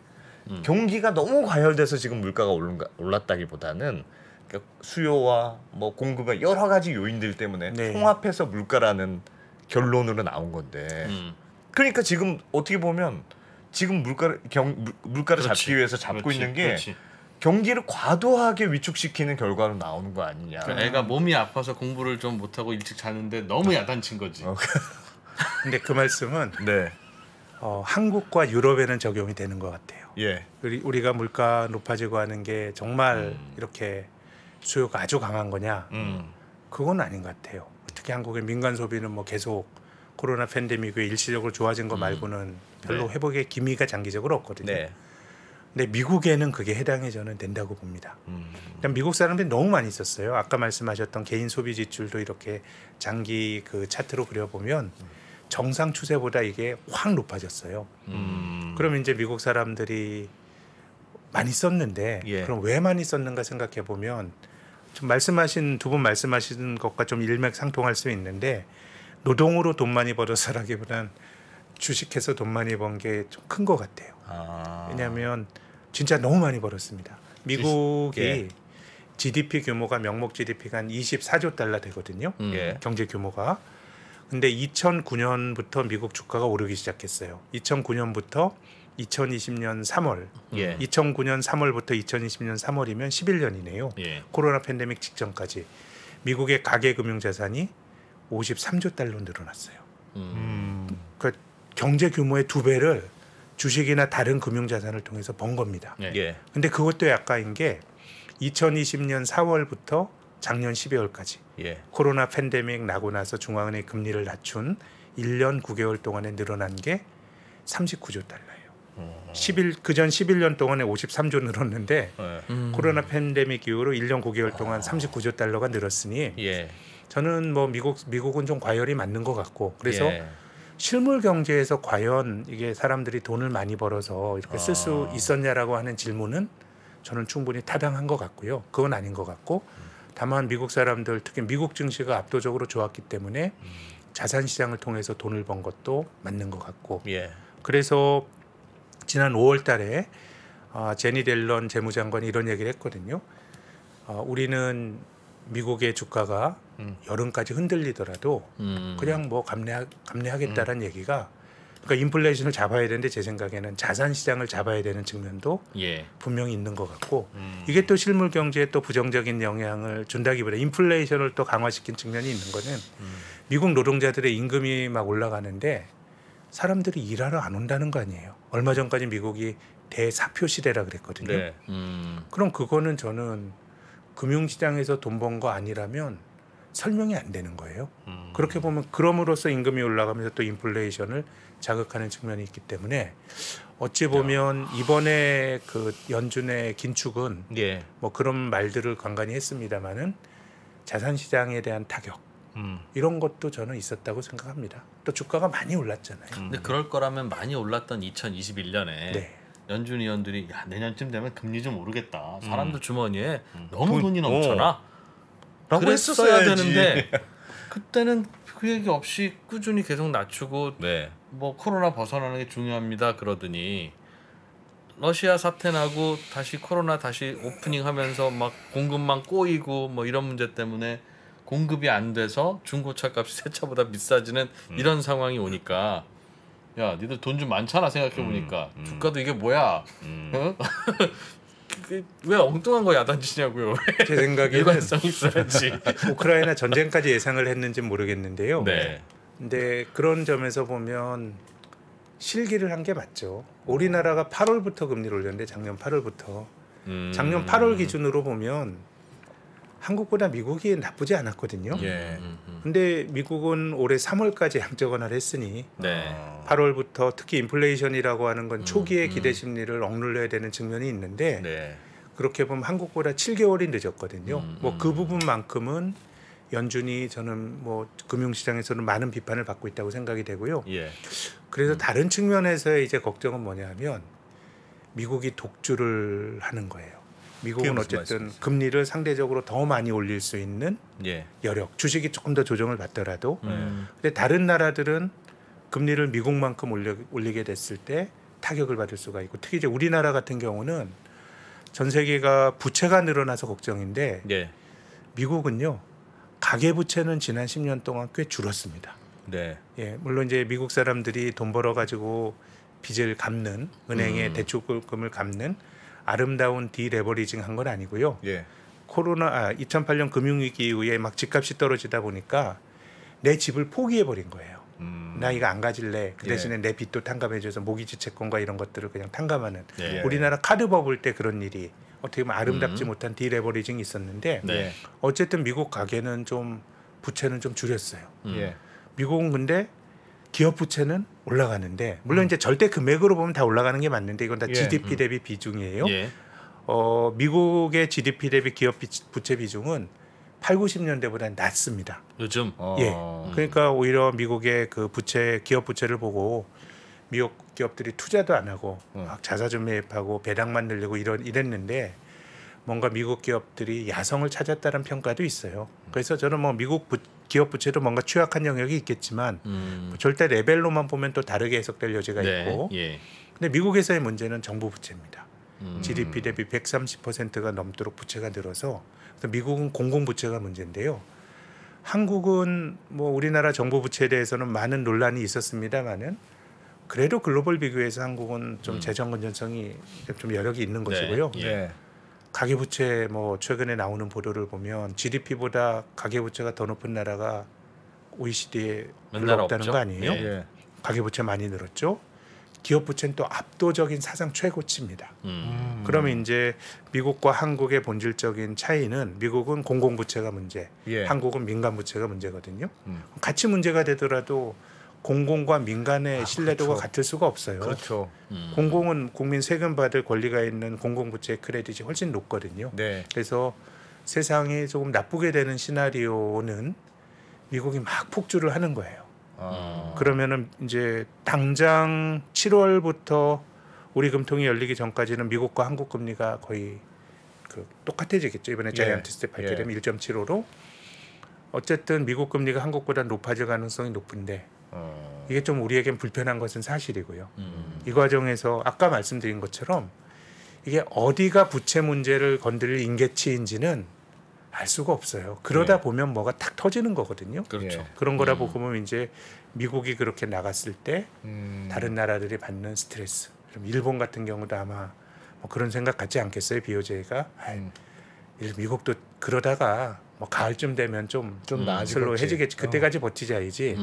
경기가 너무 과열돼서 지금 물가가 올랐다기보다는 그러니까 수요와 뭐 공급의 여러 가지 요인들 때문에 통합해서 물가라는 결론으로 나온 건데 그러니까 지금 어떻게 보면 지금 물가를 그렇지. 잡기 위해서 잡고 그렇지. 있는 게 그렇지. 경기를 과도하게 위축시키는 결과로 나오는 거 아니냐. 그러니까 애가 몸이 아파서 공부를 좀 못하고 일찍 자는데 너무 야단친 거지. 근데 그 말씀은 네. 한국과 유럽에는 적용이 되는 것 같아요. 예. 우리가 물가 높아지고 하는 게 정말 이렇게 수요가 아주 강한 거냐? 그건 아닌 것 같아요. 특히 한국의 민간 소비는 뭐 계속 코로나 팬데믹 에 일시적으로 좋아진 거 말고는 별로 회복의 기미가 장기적으로 없거든요. 네. 근데 미국에는 그게 해당이 저는 된다고 봅니다. 그러니까 미국 사람들이 너무 많이 썼어요. 아까 말씀하셨던 개인 소비 지출도 이렇게 장기 그 차트로 그려보면 정상 추세보다 이게 확 높아졌어요. 그럼 이제 미국 사람들이 많이 썼는데 그럼 왜 많이 썼는가 생각해 보면 좀 두 분 말씀하신 것과 좀 일맥상통할 수 있는데 노동으로 돈 많이 벌어서라기보단 주식해서 돈 많이 번 게 좀 큰 것 같아요. 왜냐하면 진짜 너무 많이 벌었습니다. 미국이 GDP 규모가 명목 GDP가 한 24조 달러 되거든요. 경제 규모가. 근데 2009년부터 미국 주가가 오르기 시작했어요. 2009년부터 2020년 3월, 2009년 3월부터 2020년 3월이면 11년이네요. 코로나 팬데믹 직전까지 미국의 가계금융자산이 53조 달러로 늘어났어요. 그 경제 규모의 2배를 주식이나 다른 금융자산을 통해서 번 겁니다. 근데 그것도 약간인 게 2020년 4월부터 작년 12월까지 코로나 팬데믹 나고 나서 중앙은행이 금리를 낮춘 1년 9개월 동안에 늘어난 게 39조 달러예요. 그전 11년 동안에 53조 늘었는데 코로나 팬데믹 이후로 1년 9개월 동안 39조 달러가 늘었으니 저는 뭐 미국은 좀 과열이 맞는 것 같고 그래서 실물 경제에서 과연 이게 사람들이 돈을 많이 벌어서 이렇게 쓸 수 있었냐라고 하는 질문은 저는 충분히 타당한 것 같고요. 그건 아닌 것 같고 다만 미국 사람들 특히 미국 증시가 압도적으로 좋았기 때문에 자산 시장을 통해서 돈을 번 것도 맞는 것 같고 그래서 지난 5월 달에 제니 델런 재무장관이 이런 얘기를 했거든요. 우리는 미국의 주가가 여름까지 흔들리더라도 그냥 뭐 감내하겠다라는 얘기가 그러니까 인플레이션을 잡아야 되는데 제 생각에는 자산 시장을 잡아야 되는 측면도 분명히 있는 것 같고 이게 또 실물 경제에 또 부정적인 영향을 준다기보다 인플레이션을 또 강화시킨 측면이 있는 거는 미국 노동자들의 임금이 막 올라가는데 사람들이 일하러 안 온다는 거 아니에요. 얼마 전까지 미국이 대사표 시대라 그랬거든요. 그럼 그거는 저는 금융시장에서 돈 번 거 아니라면 설명이 안 되는 거예요. 그렇게 보면 그럼으로써 임금이 올라가면서 또 인플레이션을 자극하는 측면이 있기 때문에 어찌 보면 이번에 그 연준의 긴축은 뭐 그런 말들을 간간히 했습니다마는 자산 시장에 대한 타격 이런 것도 저는 있었다고 생각합니다. 또 주가가 많이 올랐잖아요. 근데 그럴 거라면 많이 올랐던 2021년에 연준 의원들이 야 내년쯤 되면 금리 좀 오르겠다. 사람들 주머니에 너무 돈이 넘쳐나. 라고 했었어야 되는데 그때는 그 얘기 없이 꾸준히 계속 낮추고 뭐 코로나 벗어나는 게 중요합니다 그러더니 러시아 사태 나고 다시 코로나 다시 오프닝하면서 막 공급망 꼬이고 뭐 이런 문제 때문에 공급이 안 돼서 중고차 값이 새 차보다 비싸지는 이런 상황이 오니까 야 니들 돈 좀 많잖아 생각해보니까 주가도 이게 뭐야 어? 왜 엉뚱한 거 야단치냐고요. 제 생각에는 일관성 있어야지. 우크라이나 전쟁까지 예상을 했는지 모르겠는데요. 네. 근데 그런 점에서 보면 실기를 한 게 맞죠. 우리나라가 8월부터 금리를 올렸는데 작년 8월부터 작년 8월 기준으로 보면 한국보다 미국이 나쁘지 않았거든요. 예. 근데 미국은 올해 3월까지 양적 완화를 했으니 네. 8월부터 특히 인플레이션이라고 하는 건 초기의 기대 심리를 억눌러야 되는 측면이 있는데 네. 그렇게 보면 한국보다 7개월이 늦었거든요. 뭐 그 부분만큼은 연준이 저는 뭐 금융시장에서는 많은 비판을 받고 있다고 생각이 되고요. 예. 그래서 다른 측면에서의 이제 걱정은 뭐냐면 미국이 독주를 하는 거예요. 미국은 어쨌든 금리를 상대적으로 더 많이 올릴 수 있는 예. 여력, 주식이 조금 더 조정을 받더라도 근데 다른 나라들은 금리를 미국만큼 올리게 됐을 때 타격을 받을 수가 있고 특히 이제 우리나라 같은 경우는 전 세계가 부채가 늘어나서 걱정인데 예. 미국은요. 가계부채는 지난 10년 동안 꽤 줄었습니다. 네. 예, 물론 이제 미국 사람들이 돈 벌어 가지고 빚을 갚는 은행의 대출금을 갚는 아름다운 디레버리징 한 건 아니고요. 예. 2008년 금융위기 이후에 막 집값이 떨어지다 보니까 내 집을 포기해 버린 거예요. 나 이거 안 가질래. 그 대신에 내 빚도 탕감해줘서 모기지 채권과 이런 것들을 그냥 탕감하는. 예. 우리나라 카드 버블 때 그런 일이 어떻게 보면 아름답지 못한 디레버리징이 있었는데 네. 어쨌든 미국 가계는 좀 부채는 좀 줄였어요. 예. 미국은 근데 기업 부채는 올라가는데 물론 이제 절대 금액으로 보면 다 올라가는 게 맞는데 이건 다 예. GDP 대비 비중이에요. 예. 미국의 GDP 대비 기업 부채 비중은 8, 90년대보다 낮습니다. 요즘 예. 그러니까 오히려 미국의 그 기업 부채를 보고 미국 기업들이 투자도 안 하고 막 자사주 매입하고 배당만 늘리고 이랬는데 뭔가 미국 기업들이 야성을 찾았다는 평가도 있어요. 그래서 저는 뭐 미국 기업 부채도 뭔가 취약한 영역이 있겠지만 절대 레벨로만 보면 또 다르게 해석될 여지가 네. 있고. 예. 근데 미국에서의 문제는 정부 부채입니다. GDP 대비 130%가 넘도록 부채가 늘어서 그래서 미국은 공공 부채가 문제인데요. 한국은 뭐 우리나라 정부 부채에 대해서는 많은 논란이 있었습니다만은 그래도 글로벌 비교에서 한국은 좀 재정 건전성이 좀 여력이 있는 것이고요. 예. 예. 가계부채 뭐 최근에 나오는 보도를 보면 GDP보다 가계부채가 더 높은 나라가 OECD에 별로 나라 없다는 없죠? 거 아니에요? 예. 가계부채 많이 늘었죠. 기업부채는 또 압도적인 사상 최고치입니다. 그러면 이제 미국과 한국의 본질적인 차이는 미국은 공공부채가 문제, 예. 한국은 민간부채가 문제거든요. 같이 문제가 되더라도 공공과 민간의 신뢰도가 그렇죠. 같을 수가 없어요. 그렇죠. 공공은 국민 세금 받을 권리가 있는 공공부채 크레딧이 훨씬 높거든요. 네. 그래서 세상이 조금 나쁘게 되는 시나리오는 미국이 막 폭주를 하는 거예요. 그러면은 이제 당장 7월부터 우리 금통이 열리기 전까지는 미국과 한국 금리가 거의 똑같아지겠죠. 이번에 자이언트 스텝 밟게 되면 1.75로 어쨌든 미국 금리가 한국보다 높아질 가능성이 높은데 이게 좀 우리에겐 불편한 것은 사실이고요. 이 과정에서 아까 말씀드린 것처럼 이게 어디가 부채 문제를 건드릴 인계치인지는 알 수가 없어요. 그러다 보면 뭐가 탁 터지는 거거든요. 그렇죠. 예. 그런 거라 보면 이제 미국이 그렇게 나갔을 때 다른 나라들이 받는 스트레스. 그럼 일본 같은 경우도 아마 뭐 그런 생각 갖지 않겠어요. BOJ가 미국도 그러다가 뭐 가을쯤 되면 좀 슬로 해지겠지. 그때까지 버티자이지.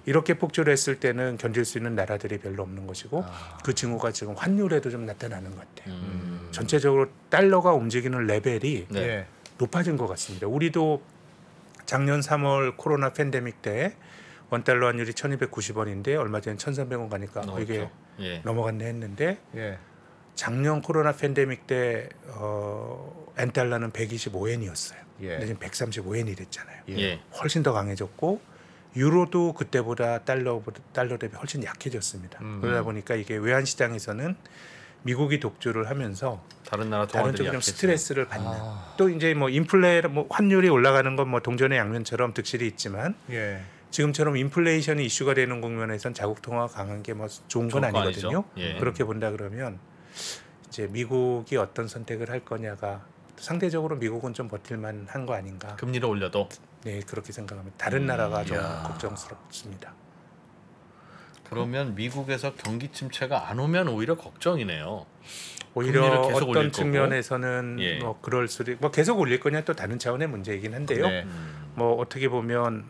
이렇게 폭주를 했을 때는 견딜 수 있는 나라들이 별로 없는 것이고 그 징후가 지금 환율에도 좀 나타나는 것 같아요. 전체적으로 달러가 움직이는 레벨이 네. 높아진 것 같습니다. 우리도 작년 3월 코로나 팬데믹 때 원달러 환율이 1,290원인데 얼마 전에 1,300원 가니까 이게 예. 넘어갔네 했는데 예. 작년 코로나 팬데믹 때 엔달러는 125엔이었어요. 예. 근데 지금 135엔이 됐잖아요. 예. 훨씬 더 강해졌고 유로도 그때보다 달러 대비 훨씬 약해졌습니다. 그러다 보니까 이게 외환 시장에서는 미국이 독주를 하면서 다른 나라 다른 쪽이 좀 약해지네. 스트레스를 받는 또 이제 뭐 인플레 뭐 환율이 올라가는 건 뭐 동전의 양면처럼 득실이 있지만 예. 지금처럼 인플레이션이 이슈가 되는 국면에선 자국 통화가 강한 게 뭐 좋은 건 좋은 거 아니거든요. 아니죠. 예. 그렇게 본다 그러면 이제 미국이 어떤 선택을 할 거냐가 상대적으로 미국은 좀 버틸만 한 거 아닌가. 금리를 올려도 네, 그렇게 생각합니다. 다른 나라가 좀 걱정스럽습니다. 그러면 미국에서 경기 침체가 안 오면 오히려 걱정이네요. 오히려 어떤 측면에서는 예. 뭐 그럴 수도 뭐 계속 올릴 거냐 또 다른 차원의 문제이긴 한데요. 네. 뭐 어떻게 보면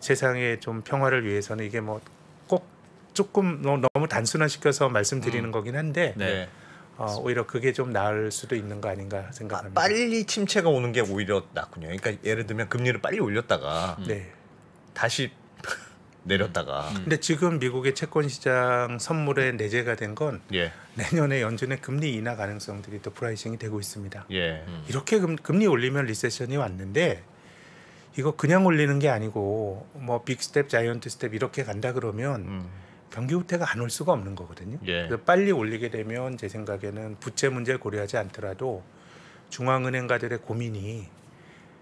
세상의 좀 평화를 위해서는 이게 뭐 꼭 조금 너무 단순화시켜서 말씀드리는 거긴 한데 네. 오히려 그게 좀 나을 수도 있는 거 아닌가 생각합니다. 빨리 침체가 오는 게 오히려 낫군요. 그러니까 예를 들면 금리를 빨리 올렸다가 네. 다시 내렸다가. 근데 지금 미국의 채권 시장 선물에 내재가 된 건 예. 내년에 연준의 금리 인하 가능성들이 또 프라이싱이 되고 있습니다. 예. 이렇게 금리 올리면 리세션이 왔는데 이거 그냥 올리는 게 아니고 뭐 빅스텝, 자이언트 스텝 이렇게 간다 그러면 경기 후퇴가 안 올 수가 없는 거거든요. 예. 그래서 빨리 올리게 되면 제 생각에는 부채 문제를 고려하지 않더라도 중앙은행가들의 고민이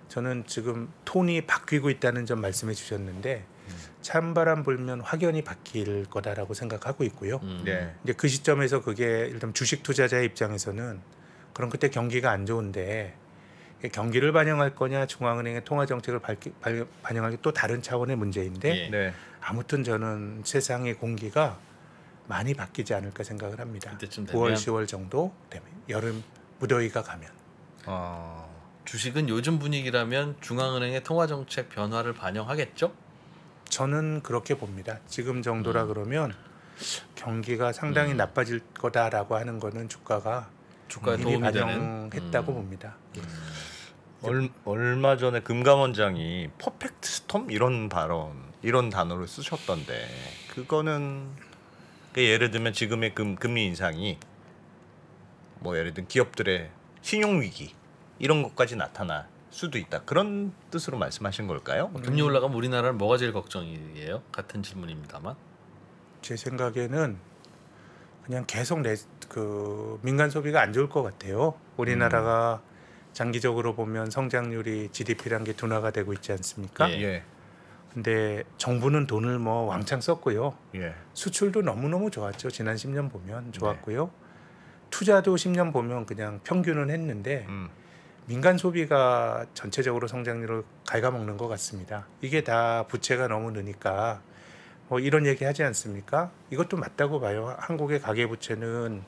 저는 지금 톤이 바뀌고 있다는 점 말씀해 주셨는데 찬바람 불면 확연히 바뀔 거다라고 생각하고 있고요. 네. 이제 그 시점에서 그게 일단 주식 투자자의 입장에서는 그럼 그때 경기가 안 좋은데 경기를 반영할 거냐 중앙은행의 통화 정책을 반영할 게 또 다른 차원의 문제인데 예. 네. 아무튼 저는 세상의 공기가 많이 바뀌지 않을까 생각을 합니다. 9월, 10월 정도 되면 여름 무더위가 가면. 주식은 요즘 분위기라면 중앙은행의 통화 정책 변화를 반영하겠죠? 저는 그렇게 봅니다. 지금 정도라 그러면 경기가 상당히 나빠질 거다라고 하는 거는 주가에 이미 반영했다고 봅니다. 얼마 전에 금감원장이 퍼펙트 스톰 이런 단어를 쓰셨던데 그거는 예를 들면 지금의 금리 인상이 뭐 예를 들면 기업들의 신용 위기 이런 것까지 나타날 수도 있다. 그런 뜻으로 말씀하신 걸까요? 금리 올라가면 우리나라는 뭐가 제일 걱정이에요? 같은 질문입니다만. 제 생각에는 그냥 계속 민간 소비가 안 좋을 것 같아요. 우리나라가 장기적으로 보면 성장률이 GDP란 게 둔화가 되고 있지 않습니까? 예. 근데 정부는 돈을 뭐 왕창 썼고요. 예. 수출도 너무너무 좋았죠. 지난 10년 보면 좋았고요. 네. 투자도 10년 보면 그냥 평균은 했는데 민간 소비가 전체적으로 성장률을 갉아먹는 것 같습니다. 이게 다 부채가 너무 느니까 뭐 이런 얘기 하지 않습니까? 이것도 맞다고 봐요. 한국의 가계부채는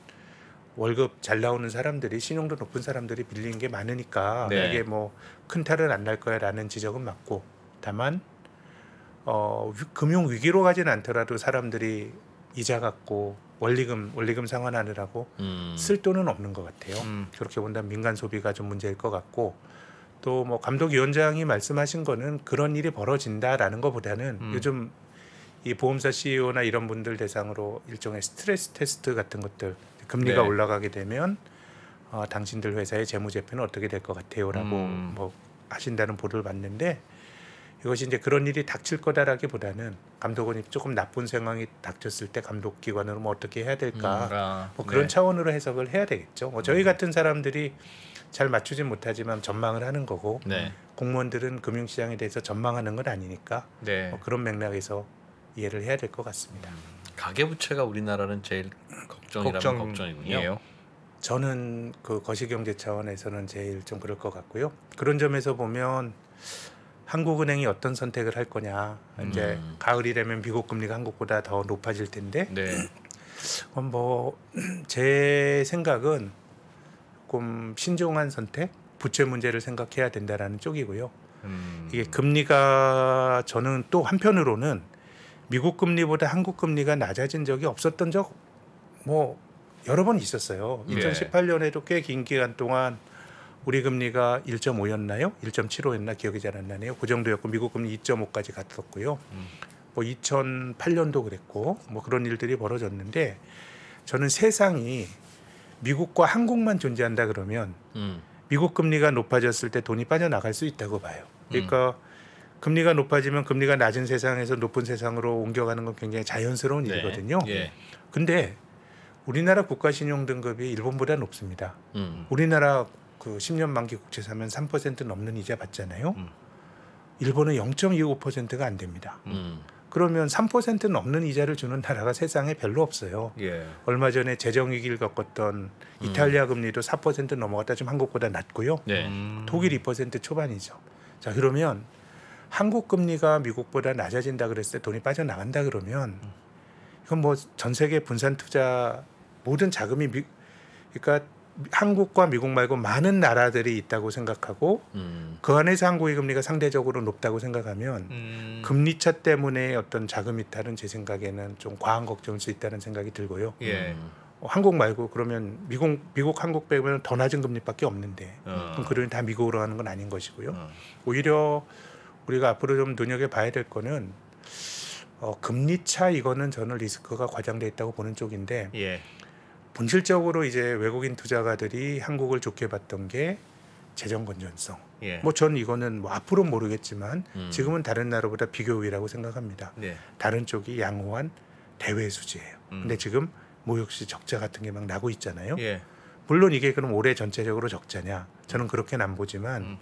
월급 잘 나오는 사람들이 신용도 높은 사람들이 빌린 게 많으니까 네. 이게 뭐 큰 탈은 안 날 거야라는 지적은 맞고 다만 금융 위기로 가지는 않더라도 사람들이 이자 갖고 원리금 상환하느라고 쓸 돈은 없는 것 같아요. 그렇게 본다면 민간 소비가 좀 문제일 것 같고 또 뭐 감독위원장이 말씀하신 거는 그런 일이 벌어진다라는 것보다는 요즘 이 보험사 CEO나 이런 분들 대상으로 일종의 스트레스 테스트 같은 것들 금리가 네. 올라가게 되면 당신들 회사의 재무제표는 어떻게 될 것 같아요라고 뭐 하신다는 보도를 봤는데 이것이 이제 그런 일이 닥칠 거다라기보다는 감독원이 조금 나쁜 상황이 닥쳤을 때 감독기관으로 뭐 어떻게 해야 될까 뭐 그런 네. 차원으로 해석을 해야 되겠죠. 뭐 저희 같은 사람들이 잘 맞추진 못하지만 전망을 하는 거고 네. 공무원들은 금융시장에 대해서 전망하는 건 아니니까 네. 뭐 그런 맥락에서 이해를 해야 될 것 같습니다. 가계부채가 우리나라는 제일 걱정이군요. 저는 그 거시경제 차원에서는 제일 좀 그럴 것 같고요. 그런 점에서 보면 한국은행이 어떤 선택을 할 거냐. 이제 가을이라면 미국 금리가 한국보다 더 높아질 텐데 네. 뭐 제 생각은 조금 신중한 선택, 부채 문제를 생각해야 된다라는 쪽이고요. 이게 금리가 저는 또 한편으로는 미국 금리보다 한국 금리가 낮아진 적이 없었던 적 뭐 여러 번 있었어요. 2018년에도 꽤 긴 기간 동안 우리 금리가 1.5였나요? 1.75였나 기억이 잘 안 나네요. 그 정도였고 미국 금리 2.5까지 갔었고요. 뭐 2008년도 그랬고 뭐 그런 일들이 벌어졌는데 저는 세상이 미국과 한국만 존재한다 그러면 미국 금리가 높아졌을 때 돈이 빠져나갈 수 있다고 봐요. 그러니까 금리가 높아지면 금리가 낮은 세상에서 높은 세상으로 옮겨가는 건 굉장히 자연스러운 네. 일이거든요. 예. 근데 우리나라 국가 신용 등급이 일본보다 높습니다. 우리나라 그 10년 만기 국채 사면 3% 넘는 이자 받잖아요. 일본은 0.25%가 안 됩니다. 그러면 3% 넘는 이자를 주는 나라가 세상에 별로 없어요. 예. 얼마 전에 재정 위기를 겪었던 이탈리아 금리도 4% 넘어갔다 좀 한국보다 낮고요. 네. 독일 2% 초반이죠. 자, 그러면 한국 금리가 미국보다 낮아진다 그랬을 때 돈이 빠져나간다 그러면 이건 뭐 전 세계 분산 투자 모든 자금이 그러니까 한국과 미국 말고 많은 나라들이 있다고 생각하고 그 안에서 한국의 금리가 상대적으로 높다고 생각하면 금리차 때문에 어떤 자금 이탈은 제 생각에는 좀 과한 걱정일 수 있다는 생각이 들고요. 예. 한국 말고 그러면 미국 한국 빼면 더 낮은 금리밖에 없는데 그럼 그러니 다 미국으로 하는 건 아닌 것이고요. 오히려 우리가 앞으로 좀 눈여겨봐야 될 거는 금리차 이거는 저는 리스크가 과장돼 있다고 보는 쪽인데 예. 본질적으로 이제 외국인 투자가들이 한국을 좋게 봤던 게 재정 건전성. 예. 뭐 전 이거는 뭐 앞으로는 모르겠지만 지금은 다른 나라보다 비교 우위라고 생각합니다. 네. 다른 쪽이 양호한 대외 수지예요. 근데 지금 뭐 역시 적자 같은 게 막 나고 있잖아요. 예. 물론 이게 그럼 올해 전체적으로 적자냐? 저는 그렇게는 안 보지만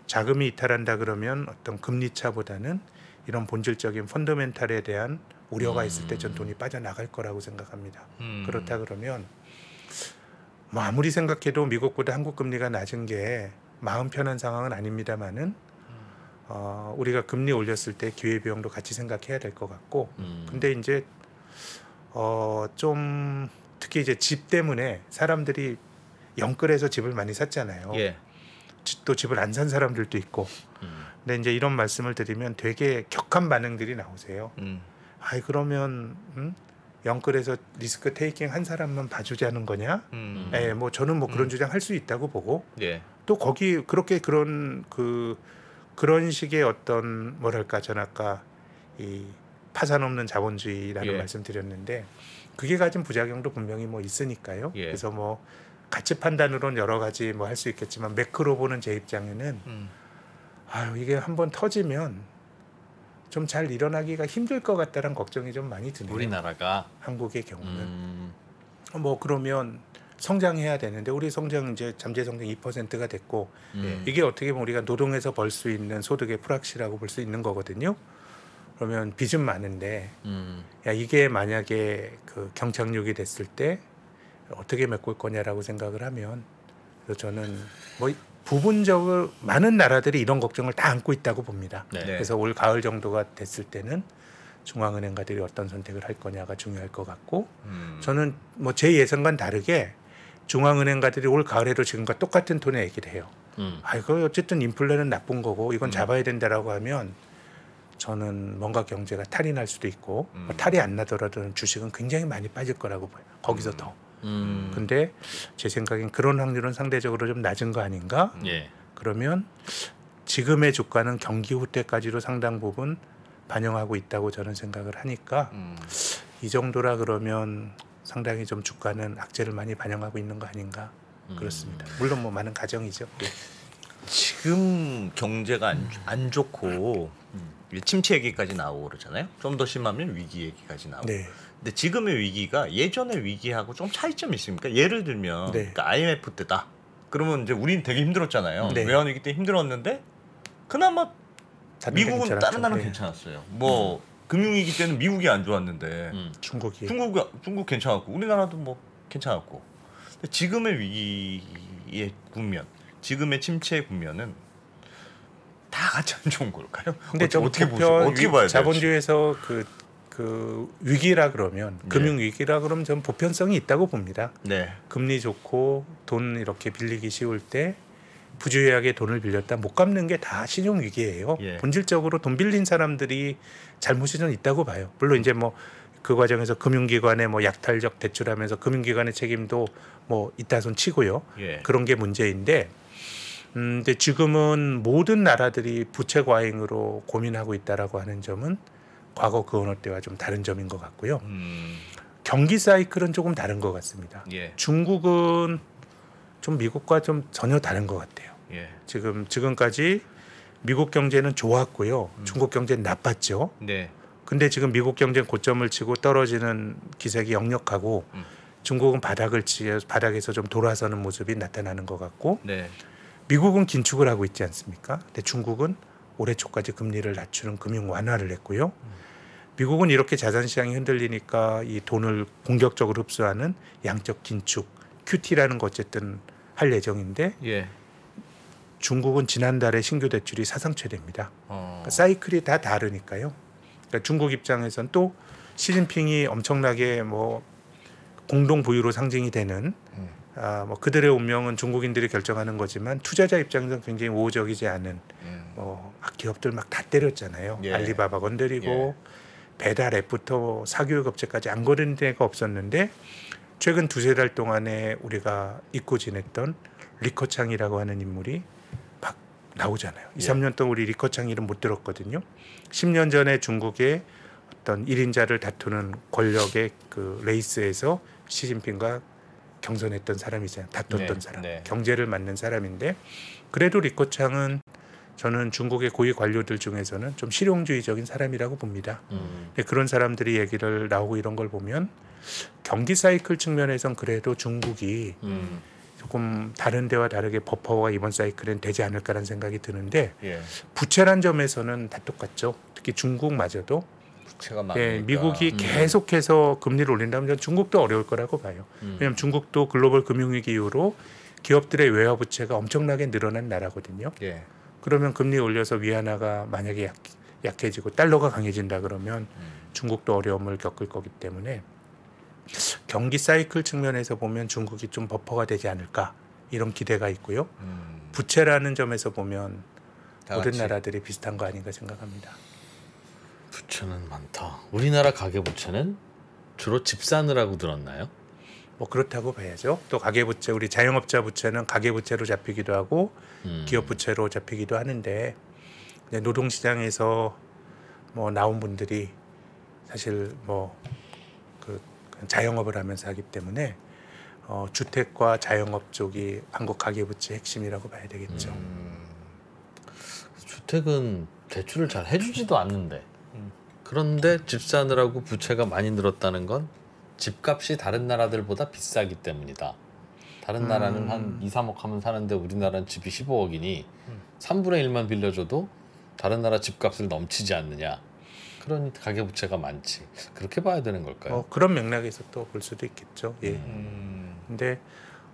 자금이 이탈한다 그러면 어떤 금리 차보다는 이런 본질적인 펀더멘탈에 대한 우려가 있을 때 전 돈이 빠져나갈 거라고 생각합니다. 그렇다 그러면 뭐 아무리 생각해도 미국보다 한국 금리가 낮은 게 마음 편한 상황은 아닙니다만은 우리가 금리 올렸을 때 기회비용도 같이 생각해야 될 것 같고 근데 이제 좀 특히 이제 집 때문에 사람들이 영끌해서 집을 많이 샀잖아요. 예. 또 집을 안 산 사람들도 있고. 근데 이제 이런 말씀을 드리면 되게 격한 반응들이 나오세요. 아이 그러면 영끌해서 리스크 테이킹 한 사람만 봐주자는 거냐? 예, 뭐 저는 뭐 그런 주장 할 수 있다고 보고. 예. 또 거기 그렇게 그런 식의 어떤 뭐랄까 전 아까 이 파산 없는 자본주의라는 예. 말씀 드렸는데 그게 가진 부작용도 분명히 뭐 있으니까요. 예. 그래서 뭐 가치 판단으로는 여러 가지 뭐 할 수 있겠지만 매크로 보는 제 입장에는 아유 이게 한번 터지면 좀 잘 일어나기가 힘들 것 같다는 걱정이 좀 많이 드네요. 우리나라가 한국의 경우는 뭐 그러면 성장해야 되는데 우리 성장 이제 잠재 성장 2%가 됐고 이게 어떻게 보면 우리가 노동해서 벌 수 있는 소득의 프락시라고 볼 수 있는 거거든요. 그러면 빚은 많은데 야 이게 만약에 그 경착륙이 됐을 때 어떻게 메꿀 거냐라고 생각을 하면 그래서 저는 뭐 부분적으로 많은 나라들이 이런 걱정을 다 안고 있다고 봅니다. 네. 그래서 올 가을 정도가 됐을 때는 중앙은행가들이 어떤 선택을 할 거냐가 중요할 것 같고 저는 뭐 제 예상과는 다르게 중앙은행가들이 올 가을에도 지금과 똑같은 톤의 얘기를 해요. 이거 어쨌든 인플레는 나쁜 거고 이건 잡아야 된다라고 하면 저는 뭔가 경제가 탈이 날 수도 있고 탈이 안 나더라도 주식은 굉장히 많이 빠질 거라고 봐요. 거기서 더. 근데 제 생각엔 그런 확률은 상대적으로 좀 낮은 거 아닌가? 예. 그러면 지금의 주가는 경기 후 때까지도 상당 부분 반영하고 있다고 저는 생각을 하니까 이 정도라 그러면 상당히 좀 주가는 악재를 많이 반영하고 있는 거 아닌가? 그렇습니다. 물론 뭐 많은 가정이죠. 예. 지금 경제가 안 좋고 침체 얘기까지 나오고 그러잖아요. 좀 더 심하면 위기 얘기까지 나오고. 네. 근데 지금의 위기가 예전의 위기하고 좀 차이점이 있습니까? 예를 들면 네. 그러니까 IMF 때다. 그러면 이제 우리는 되게 힘들었잖아요. 네. 외환위기 때 힘들었는데 그나마 미국은 괜찮았죠. 다른 나라는 네. 괜찮았어요. 뭐 금융위기 때는 미국이 안 좋았는데 중국이 중국 괜찮았고 우리나라도 뭐 괜찮았고. 근데 지금의 위기의 국면, 지금의 침체의 국면은 다 같이 안 좋은 걸까요? 근데 좀 어떻게 보세요? 어떻게 봐야 돼요? 자본주의에서 그 위기라 그러면 네. 금융 위기라 그러면 전 보편성이 있다고 봅니다. 네. 금리 좋고 돈 이렇게 빌리기 쉬울 때 부주의하게 돈을 빌렸다 못 갚는 게 다 신용 위기예요. 예. 본질적으로 돈 빌린 사람들이 잘못이 좀 있다고 봐요. 물론 이제 뭐 그 과정에서 금융기관에 뭐 약탈적 대출하면서 금융기관의 책임도 뭐 있다손 치고요. 예. 그런 게 문제인데. 근데 지금은 모든 나라들이 부채 과잉으로 고민하고 있다라고 하는 점은 과거 그 어느 때와 좀 다른 점인 것 같고요. 경기 사이클은 조금 다른 것 같습니다. 예. 중국은 좀 미국과 좀 전혀 다른 것 같아요. 예. 지금까지 미국 경제는 좋았고요. 중국 경제는 나빴죠. 네. 근데 지금 미국 경제는 고점을 치고 떨어지는 기색이 역력하고 중국은 바닥에서 좀 돌아서는 모습이 나타나는 것 같고 네. 미국은 긴축을 하고 있지 않습니까? 근데 중국은 올해 초까지 금리를 낮추는 금융 완화를 했고요. 미국은 이렇게 자산 시장이 흔들리니까 이 돈을 공격적으로 흡수하는 양적 긴축, QT라는 거 어쨌든 할 예정인데 예. 중국은 지난달에 신규 대출이 사상 최대입니다. 그러니까 사이클이 다 다르니까요. 그러니까 중국 입장에선 또 시진핑이 엄청나게 뭐 공동 부유로 상징이 되는 뭐 그들의 운명은 중국인들이 결정하는 거지만 투자자 입장에서는 굉장히 우호적이지 않은 뭐 기업들 막 다 때렸잖아요. 예. 알리바바 건드리고 배달 앱부터 사교육 업체까지 안 거는 데가 없었는데 최근 두세 달 동안에 우리가 잊고 지냈던 리커창이라고 하는 인물이 막 나오잖아요. 2, 3년 동안 우리 리커창 이름 못 들었거든요. 10년 전에 중국의 어떤 1인자를 다투는 권력의 그 레이스에서 시진핑과 경선했던 사람이잖아요. 다퉜던 사람. 경제를 맡는 사람인데 그래도 리커창은 저는 중국의 고위 관료들 중에서는 좀 실용주의적인 사람이라고 봅니다. 그런 사람들이 얘기를 나오고 이런 걸 보면 경기 사이클 측면에선 그래도 중국이 조금 다른 데와 다르게 버퍼가 이번 사이클엔 되지 않을까라는 생각이 드는데 부채란 점에서는 다 똑같죠. 특히 중국마저도 부채가 많으니까. 미국이 계속해서 금리를 올린다면 저는 중국도 어려울 거라고 봐요. 왜냐하면 중국도 글로벌 금융위기 이후로 기업들의 외화 부채가 엄청나게 늘어난 나라거든요. 그러면 금리 올려서 위안화가 만약에 약해지고 달러가 강해진다 그러면 중국도 어려움을 겪을 거기 때문에 경기 사이클 측면에서 보면 중국이 좀 버퍼가 되지 않을까 이런 기대가 있고요. 부채라는 점에서 보면 모든 나라들이 비슷한 거 아닌가 생각합니다. 부채는 많다. 우리나라 가계부채는 주로 집 사느라고 들었나요? 뭐 그렇다고 봐야죠. 또 가계부채 우리 자영업자 부채는 가계부채로 잡히기도 하고 기업부채로 잡히기도 하는데 노동시장에서 뭐 나온 분들이 사실 뭐 그 자영업을 하면서 하기 때문에 주택과 자영업 쪽이 한국 가계부채 핵심이라고 봐야 되겠죠. 주택은 대출을 잘 해주지도 않는데 그런데 집 사느라고 부채가 많이 늘었다는 건 집값이 다른 나라들보다 비싸기 때문이다. 다른 나라는 한 2, 3억 하면 사는데 우리나라는 집이 15억이니 3분의 1만 빌려줘도 다른 나라 집값을 넘치지 않느냐. 그러니 가계부채가 많지. 그렇게 봐야 되는 걸까요? 그런 맥락에서 또 볼 수도 있겠죠. 예.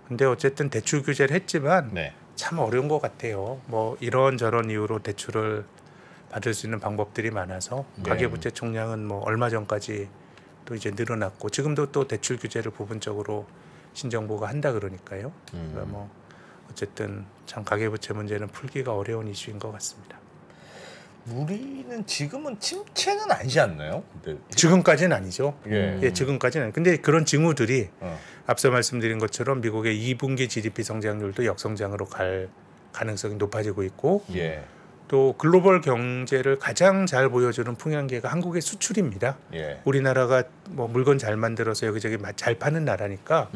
근데 어쨌든 대출 규제를 했지만 참 어려운 것 같아요. 뭐 이런저런 이유로 대출을 받을 수 있는 방법들이 많아서 가계부채 총량은 뭐 얼마 전까지 또 이제 늘어났고 지금도 또 대출 규제를 부분적으로 신정부가 한다 그러니까요. 그러니까 뭐 어쨌든 참 가계부채 문제는 풀기가 어려운 이슈인 것 같습니다. 우리는 지금은 침체는 아니지 않나요? 근데 지금까지는 아니죠. 지금까지는 아니죠. 근데 그런 징후들이 앞서 말씀드린 것처럼 미국의 2분기 GDP 성장률도 역성장으로 갈 가능성이 높아지고 있고 또 글로벌 경제를 가장 잘 보여주는 풍향계가 한국의 수출입니다. 우리나라가 뭐 물건 잘 만들어서 여기저기 잘 파는 나라니까.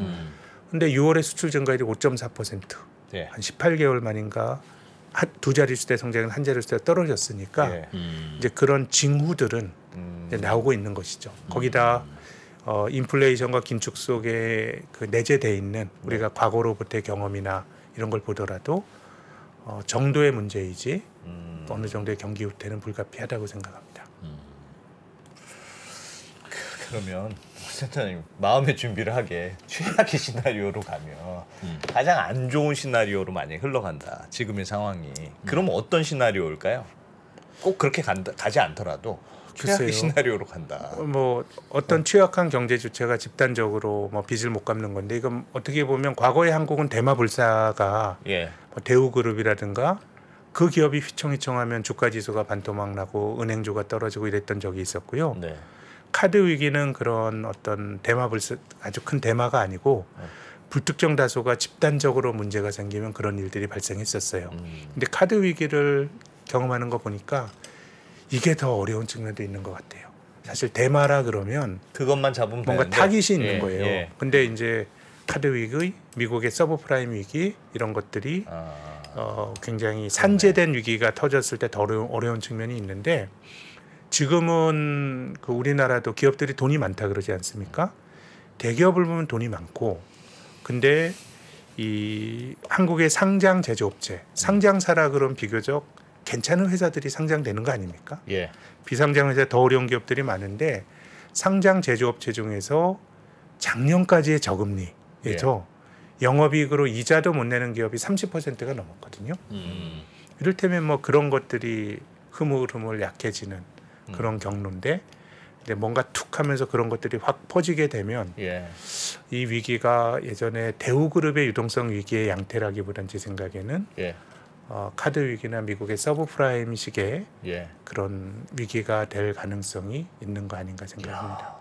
근데 6월에 수출 증가율이 5.4%. 한 18개월 만인가 두 자릿수대 성장은 한 자릿수대 떨어졌으니까 이제 그런 징후들은 이제 나오고 있는 것이죠. 거기다 인플레이션과 긴축 속에 그 내재돼 있는 우리가 과거로부터의 경험이나 이런 걸 보더라도 정도의 문제이지 어느 정도의 경기 후퇴는 불가피하다고 생각합니다. 그러면 센터님 마음의 준비를 하게 최악의 시나리오로 가면 가장 안 좋은 시나리오로 만약 흘러간다. 지금의 상황이. 그러면 어떤 시나리오일까요? 꼭 그렇게 가지 않더라도 최악의 시나리오로 간다. 뭐 어떤 취약한 경제 주체가 집단적으로 뭐 빚을 못 갚는 건데 이건 어떻게 보면 과거의 한국은 대마불사가 뭐 대우그룹이라든가 그 기업이 휘청휘청하면 주가지수가 반토막 나고 은행주가 떨어지고 이랬던 적이 있었고요. 카드 위기는 그런 어떤 대마불사 아주 큰 대마가 아니고 불특정 다수가 집단적으로 문제가 생기면 그런 일들이 발생했었어요. 근데 카드 위기를 경험하는 거 보니까 이게 더 어려운 측면도 있는 것 같아요. 사실 대마라 그러면 그것만 잡으면 뭔가 되는데. 타깃이 있는 거예요. 근데 이제 카드 위기, 미국의 서브프라임 위기 이런 것들이 굉장히 산재된 위기가 터졌을 때 더 어려운 측면이 있는데 지금은 그 우리나라도 기업들이 돈이 많다 그러지 않습니까? 대기업을 보면 돈이 많고 근데 이 한국의 상장 제조업체, 상장사라 그런 비교적 괜찮은 회사들이 상장되는 거 아닙니까? 비상장 회사 더 어려운 기업들이 많은데 상장 제조업체 중에서 작년까지의 저금리에서 영업이익으로 이자도 못 내는 기업이 30%가 넘었거든요. 이를테면 뭐 그런 것들이 흐물흐물 약해지는 그런 경로인데 근데 뭔가 툭 하면서 그런 것들이 확 퍼지게 되면 이 위기가 예전에 대우그룹의 유동성 위기의 양태라기보다는 제 생각에는 카드 위기나 미국의 서브프라임식의 그런 위기가 될 가능성이 있는 거 아닌가 생각합니다.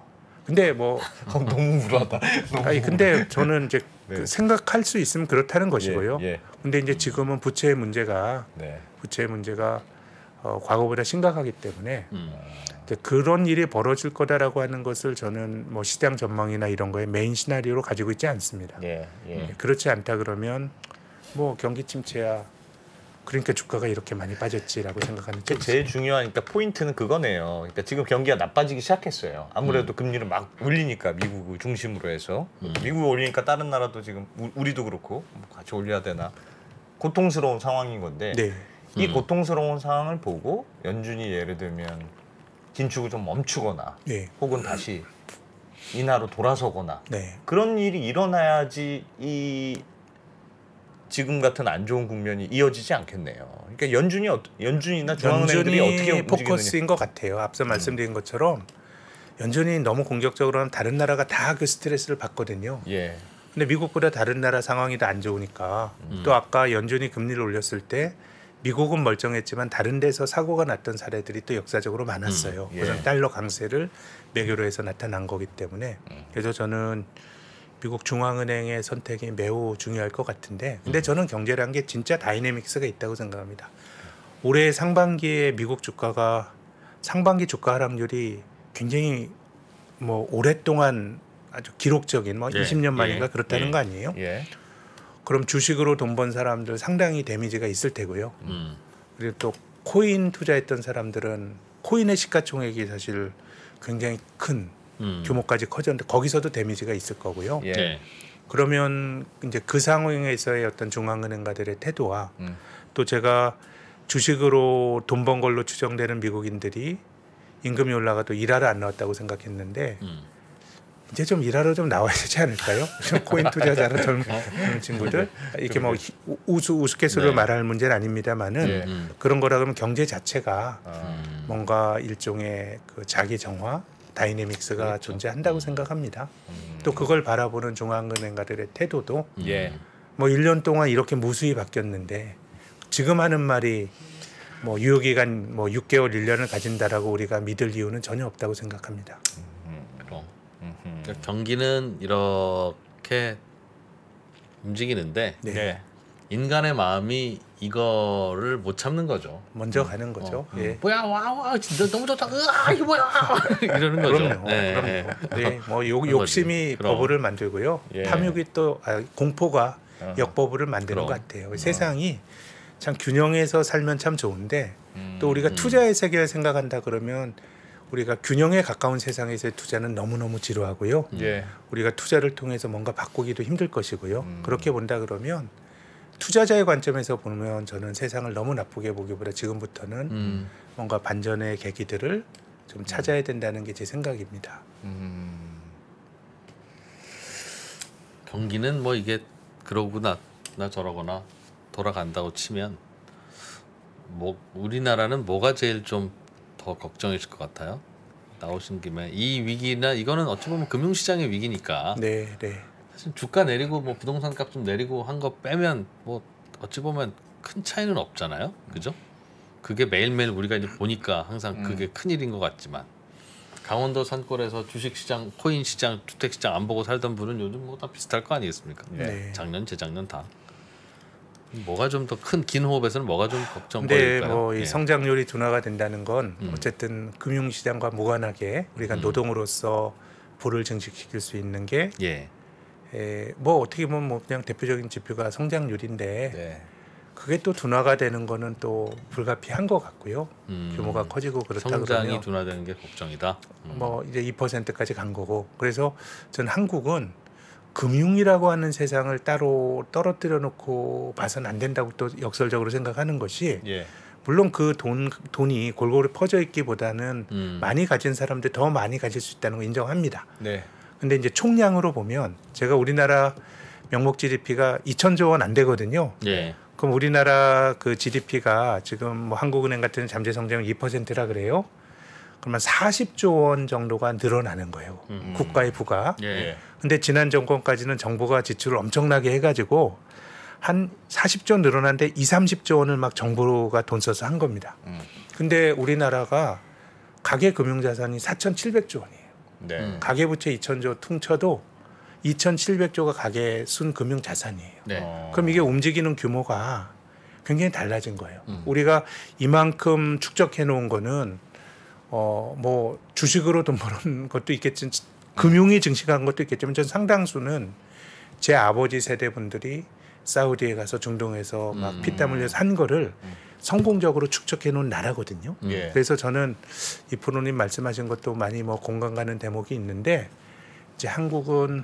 근데 뭐 너무 우울하다. 아니 근데 저는 이제 그 생각할 수 있으면 그렇다는 것이고요. 근데 이제 지금은 부채의 문제가 과거보다 심각하기 때문에 이제 그런 일이 벌어질 거다라고 하는 것을 저는 뭐 시장 전망이나 이런 거에 메인 시나리오로 가지고 있지 않습니다. 그렇지 않다 그러면 뭐 경기 침체야. 그러니까 주가가 이렇게 많이 빠졌지라고 생각하는 게 제일 중요하니까 포인트는 그거네요. 그러니까 지금 경기가 나빠지기 시작했어요. 아무래도 금리를 막 올리니까 미국을 중심으로 해서 미국 올리니까 다른 나라도 지금 우리도 그렇고 같이 올려야 되나 고통스러운 상황인 건데 이 고통스러운 상황을 보고 연준이 예를 들면 긴축을 좀 멈추거나 혹은 다시 인하로 돌아서거나 그런 일이 일어나야지 이 지금 같은 안 좋은 국면이 이어지지 않겠네요. 그러니까 연준이나 중앙은행들이 어떻게 움직이느냐. 포커스인 것 같아요. 앞서 말씀드린 것처럼 연준이 너무 공격적으로 하면 다른 나라가 다 그 스트레스를 받거든요. 근데 미국보다 다른 나라 상황이 더 안 좋으니까 또 아까 연준이 금리를 올렸을 때 미국은 멀쩡했지만 다른 데서 사고가 났던 사례들이 또 역사적으로 많았어요. 우선 달러 강세를 매개로 해서 나타난 거기 때문에 그래서 저는 미국 중앙은행의 선택이 매우 중요할 것 같은데 근데 저는 경제라는 게 진짜 다이내믹스가 있다고 생각합니다. 올해 상반기에 미국 주가가 상반기 주가 하락률이 굉장히 뭐 오랫동안 아주 기록적인 뭐 20년 만인가 그렇다는 거 아니에요? 그럼 주식으로 돈 번 사람들 상당히 데미지가 있을 테고요. 그리고 또 코인 투자했던 사람들은 코인의 시가총액이 사실 굉장히 큰 규모까지 커졌는데 거기서도 데미지가 있을 거고요. 그러면 이제 그 상황에서의 어떤 중앙은행가들의 태도와 또 제가 주식으로 돈 번 걸로 추정되는 미국인들이 임금이 올라가도 일하러 안 나왔다고 생각했는데 이제 좀 일하러 좀 나와야 되지 않을까요? 코인 투자자나 젊은 친구들 이렇게 뭐 우스갯소리로 말할 문제는 아닙니다만은 그런 거라 그러면 경제 자체가 뭔가 일종의 그 자기 정화 다이내믹스가 존재한다고 생각합니다. 또 그걸 바라보는 중앙은행가들의 태도도 뭐 1년 동안 이렇게 무수히 바뀌었는데 지금 하는 말이 뭐 유효기간 뭐 6개월 1년을 가진다라고 우리가 믿을 이유는 전혀 없다고 생각합니다. 그러니까 경기는 이렇게 움직이는데 인간의 마음이 이거를 못 참는 거죠. 먼저 가는 거죠. 뭐야 와 진짜 너무 좋다. 이거 뭐야 이러는 거죠. 그럼요. 뭐 욕심이 버블을 만들고요. 탐욕이 또 공포가 역버블을 만드는 것 같아요. 세상이 참 균형해서 살면 참 좋은데 또 우리가 투자의 세계를 생각한다 그러면 우리가 균형에 가까운 세상에서의 투자는 너무너무 지루하고요. 우리가 투자를 통해서 뭔가 바꾸기도 힘들 것이고요. 그렇게 본다 그러면 투자자의 관점에서 보면 저는 세상을 너무 나쁘게 보기보다 지금부터는 뭔가 반전의 계기들을 좀 찾아야 된다는 게 제 생각입니다. 경기는 뭐 이게 그러거나 저러거나 돌아간다고 치면 뭐 우리나라는 뭐가 제일 좀 더 걱정이실 것 같아요? 나오신 김에 이 위기나 이거는 어찌 보면 금융시장의 위기니까 사실 주가 내리고 뭐 부동산 값 좀 내리고 한 거 빼면 뭐 어찌 보면 큰 차이는 없잖아요, 그죠? 그게 매일매일 우리가 이제 보니까 항상 그게 큰 일인 것 같지만 강원도 산골에서 주식시장, 코인시장, 주택시장 안 보고 살던 분은 요즘 뭐 다 비슷할 거 아니겠습니까? 작년, 재작년 다. 뭐가 좀 더 큰 긴 호흡에서는 뭐가 좀 걱정거리일까요? 근데 뭐 이 성장률이 둔화가 된다는 건 어쨌든 금융시장과 무관하게 우리가 노동으로서 부를 증식시킬 수 있는 게 뭐 어떻게 보면 뭐 그냥 대표적인 지표가 성장률인데 그게 또 둔화가 되는 거는 또 불가피한 것 같고요. 규모가 커지고 그렇다 그러면 성장이 둔화되는 게 걱정이다. 뭐 이제 2%까지 간 거고 그래서 전 한국은 금융이라고 하는 세상을 따로 떨어뜨려 놓고 봐서는 안 된다고 또 역설적으로 생각하는 것이 물론 그 돈이 골고루 퍼져 있기보다는 많이 가진 사람들 더 많이 가질 수 있다는 거 인정합니다. 근데 이제 총량으로 보면 제가 우리나라 명목 GDP가 2,000조 원 안 되거든요. 예. 그럼 우리나라 그 GDP가 지금 뭐 한국은행 같은 잠재 성장률 2%라 그래요. 그러면 40조 원 정도가 늘어나는 거예요. 국가의 부가. 예. 근데 지난 정권까지는 정부가 지출을 엄청나게 해가지고 한 40조 늘어났는데 30조 원을 막 정부가 돈 써서 한 겁니다. 근데 우리나라가 가계금융자산이 4,700조 원이에요. 네. 가계부채 2,000조 퉁쳐도 2,700조가 가계 순금융자산이에요. 네. 그럼 이게 움직이는 규모가 굉장히 달라진 거예요. 우리가 이만큼 축적해 놓은 거는 뭐 주식으로 돈 버는 것도 있겠지만 금융이 증식한 것도 있겠지만 전 상당수는 제 아버지 세대 분들이 사우디에 가서 중동에서 막 피땀 흘려서 한 거를 성공적으로 축적해 놓은 나라거든요. 예. 그래서 저는 이 프로님 말씀하신 것도 많이 뭐 공감 가는 대목이 있는데 이제 한국은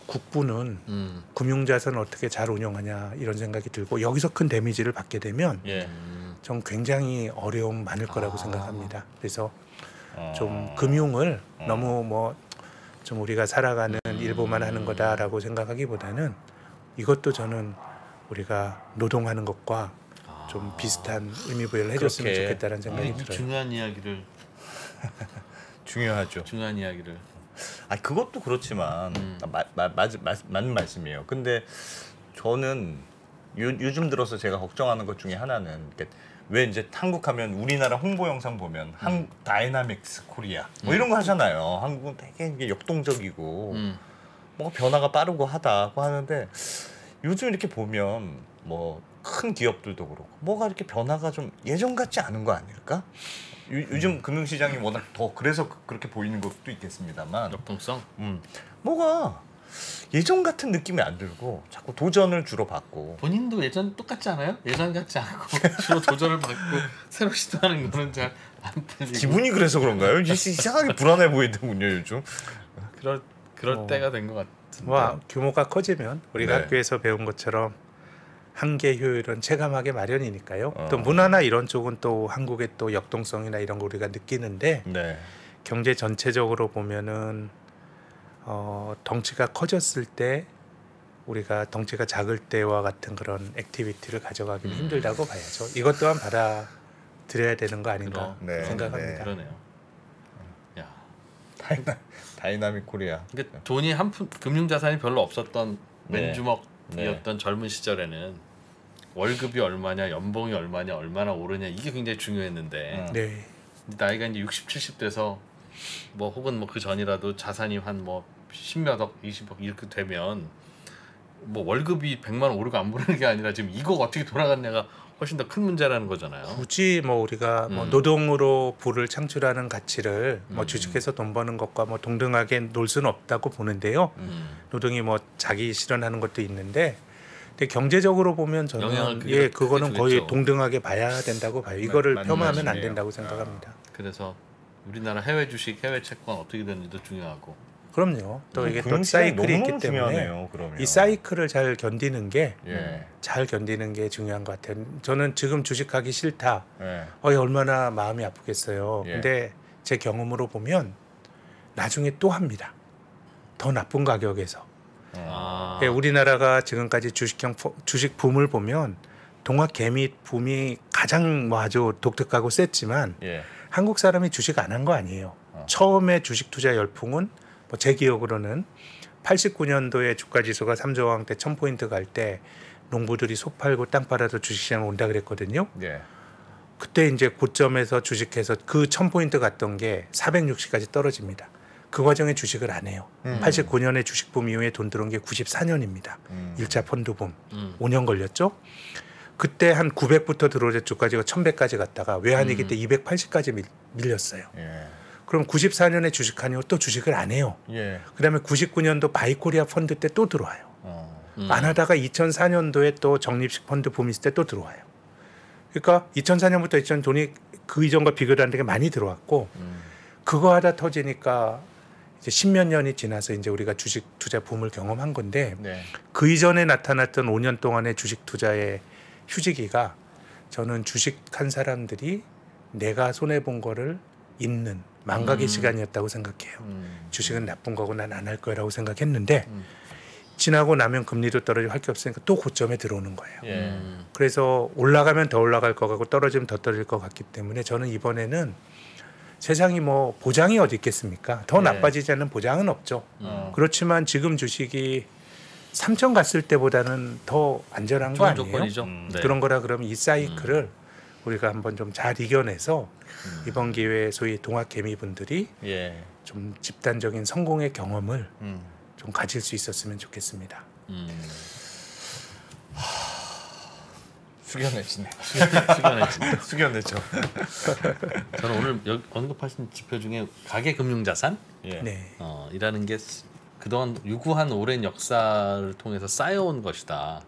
국부는 금융자산을 어떻게 잘 운영하냐 이런 생각이 들고 여기서 큰 데미지를 받게 되면 예. 전 굉장히 어려움 많을 거라고 생각합니다. 그래서 좀 금융을 너무 뭐 좀 우리가 살아가는 일부만 하는 거다라고 생각하기보다는 이것도 저는 우리가 노동하는 것과 좀 비슷한 의미 부여를 해줬으면 그렇게. 좋겠다는 생각이 들어요. 중요한 이야기를 중요하죠. 중요한 이야기를. 아 그것도 그렇지만 맞는 말씀이에요. 근데 저는 요즘 들어서 제가 걱정하는 것 중에 하나는 왜 이제 한국하면 우리나라 홍보 영상 보면 다이나믹스 코리아 뭐 이런 거 하잖아요. 한국은 되게 이게 역동적이고 뭔가 변화가 빠르고 하다고 하는데 요즘 이렇게 보면 뭐 큰 기업들도 그렇고 뭐가 이렇게 변화가 좀 예전 같지 않은 거 아닐까? 요즘 금융시장이 워낙 더 그래서 그렇게 보이는 것도 있겠습니다만 역동성? 뭐가 예전 같은 느낌이 안 들고 자꾸 도전을 주로 받고 본인도 예전 똑같지 않아요? 예전 같지 않고 주로 도전을 받고 새로 시도하는 거는 잘 안 풀리고 기분이 그래서 그런가요? 이상하게 불안해 보이더군요 요즘. 그럴 때가 된 것 같은데. 뭐 규모가 커지면 우리가 네. 학교에서 배운 것처럼 한계 효율은 체감하게 마련이니까요. 또 문화나 이런 쪽은 또 한국의 또 역동성이나 이런 거 우리가 느끼는데 네. 경제 전체적으로 보면은 덩치가 커졌을 때 우리가 덩치가 작을 때와 같은 그런 액티비티를 가져가기는 힘들다고 봐야죠. 이것 또한 받아들여야 되는 거 아닌가 네, 생각합니다. 네. 그러네요. 야, 다이나믹 코리아. 그러니까 돈이 금융 자산이 별로 없었던 네. 맨주먹이었던 젊은 시절에는 월급이 얼마냐, 연봉이 얼마냐, 얼마나 오르냐 이게 굉장히 중요했는데 네. 나이가 이제 60, 70 돼서 뭐 혹은 뭐 그 전이라도 자산이 한 뭐 10몇억, 20억 이렇게 되면 뭐 월급이 100만 원 오르고 안 오르는 게 아니라 지금 이거 어떻게 돌아갔냐가 훨씬 더 큰 문제라는 거잖아요. 굳이 뭐 우리가 뭐 노동으로 부를 창출하는 가치를 뭐 주식해서 돈 버는 것과 뭐 동등하게 놀 수는 없다고 보는데요. 노동이 뭐 자기 실현하는 것도 있는데, 근데 경제적으로 보면 저는 그거는 거의 주겠죠. 동등하게 봐야 된다고 봐요. 이거를 맞는 폄하하면 안 말씀이에요. 된다고 생각합니다. 그래서 우리나라 해외 주식, 해외 채권 어떻게 되는지도 중요하고. 그럼요. 또 이게 또 금융시장이 사이클이 있기 너무너무 때문에 중요하네요, 그러면. 이 사이클을 잘 견디는 게 예. 잘 견디는 게 중요한 것 같아요. 저는 지금 주식하기 싫다. 예. 얼마나 마음이 아프겠어요. 예. 근데 제 경험으로 보면 나중에 또 합니다. 더 나쁜 가격에서. 예, 우리나라가 지금까지 주식 붐을 보면 동학 개미 붐이 가장 뭐 아주 독특하고 셌지만 예. 한국 사람이 주식 안 한 거 아니에요. 처음에 주식 투자 열풍은 뭐 제 기억으로는 89년도에 주가 지수가 3조 왕대 1000포인트 갈 때 농부들이 소 팔고 땅 팔아서 주식시장 온다 그랬거든요. 예. 그때 이제 고점에서 주식해서 그 1000포인트 갔던 게 460까지 떨어집니다. 그 과정에 주식을 안 해요. 89년에 주식붐 이후에 돈 들어온 게 94년입니다. 1차 펀드붐. 5년 걸렸죠. 그때 한 900부터 들어오자 주가지가 1100까지 갔다가 외환위기 때 280까지 밀렸어요. 예. 그럼 94년에 주식하니 또 주식을 안 해요. 예. 그다음에 99년도 바이코리아 펀드 때 또 들어와요. 안 하다가 2004년도에 또 적립식 펀드 붐 있을 때 또 들어와요. 그러니까 2004년부터 2000년 돈이 그 이전과 비교도 안 되게 많이 들어왔고 그거 하다 터지니까 이제 10몇 년이 지나서 이제 우리가 주식 투자 붐을 경험한 건데 네. 그 이전에 나타났던 5년 동안의 주식 투자의 휴지기가 저는 주식한 사람들이 내가 손해본 거를 잊는 망각의 시간이었다고 생각해요. 주식은 나쁜 거고 난 안 할 거라고 생각했는데 지나고 나면 금리도 떨어지고 할 게 없으니까 또 고점에 들어오는 거예요. 그래서 올라가면 더 올라갈 것 같고 떨어지면 더 떨어질 것 같기 때문에 저는 이번에는 세상이 뭐 보장이 어디 있겠습니까? 더 나빠지지 않는 보장은 없죠. 그렇지만 지금 주식이 3천 갔을 때보다는 더 안전한 거 아니에요? 조건이죠. 그런 거라 그러면 이 사이클을 우리가 한번 좀 잘 이겨내서 이번 기회에 소위 동학개미분들이 좀 집단적인 성공의 경험을 좀 가질 수 있었으면 좋겠습니다. 숙연해지네. 숙연해죠. 저는 오늘 여기 언급하신 지표 중에 가계금융자산 이라는 게 그동안 유구한 오랜 역사를 통해서 쌓여온 것이다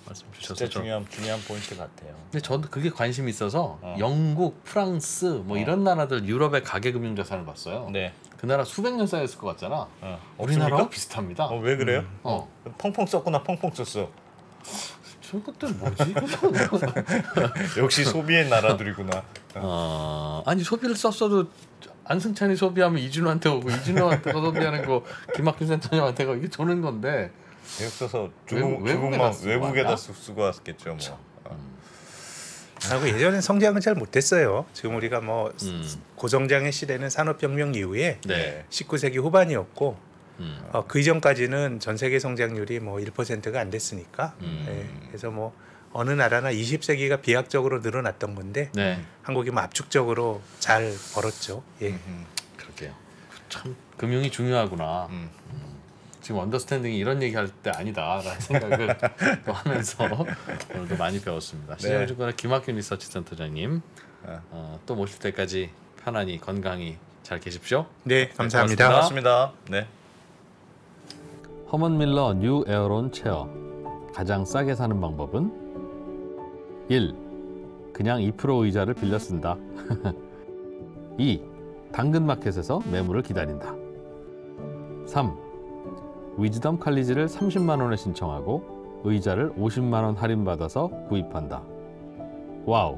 말씀 주셔서 진짜 중요한 포인트 같아요. 근데 저도 그게 관심이 있어서 영국, 프랑스 뭐 이런 나라들 유럽의 가계금융자산을 봤어요. 그 나라 수백 년 쌓였을 것 같잖아. 우리나라와 비슷합니다. 왜 그래요? 펑펑 썼구나. 펑펑 썼어. 저것들 뭐지? 역시 소비의 나라들이구나. 아니 소비를 썼어도 안승찬이 소비하면 이준호한테 오고 이준호한테 소비하는 거 김학균 센터장한테 가 이게 저는 건데 써서 외국에다 쓰고 왔겠죠. 뭐. 하고 예전에 성장은 잘 못했어요. 지금 우리가 뭐 고성장의 시대는 산업혁명 이후에 19세기 후반이었고 그 이전까지는 전 세계 성장률이 뭐 1%가 안 됐으니까 그래서 뭐 어느 나라나 20세기가 비약적으로 늘어났던 건데 한국이 뭐 압축적으로 잘 벌었죠. 그러게요. 참 금융이 중요하구나. 지금 언더스탠딩이 이런 얘기할 때 아니다라는 생각을 또 하면서 오늘도 많이 배웠습니다. 시장증권의 김학균 리서치센터장님 또 모실 때까지 편안히 건강히 잘 계십시오. 네, 감사합니다. 고맙습니다. 네. 허먼 밀러 뉴 에어론 체어 가장 싸게 사는 방법은 1. 그냥 2% 의자를 빌려 쓴다. 2. 당근마켓에서 매물을 기다린다. 3. 위즈덤 칼리지를 30만 원에 신청하고 의자를 50만 원 할인받아서 구입한다. 와우.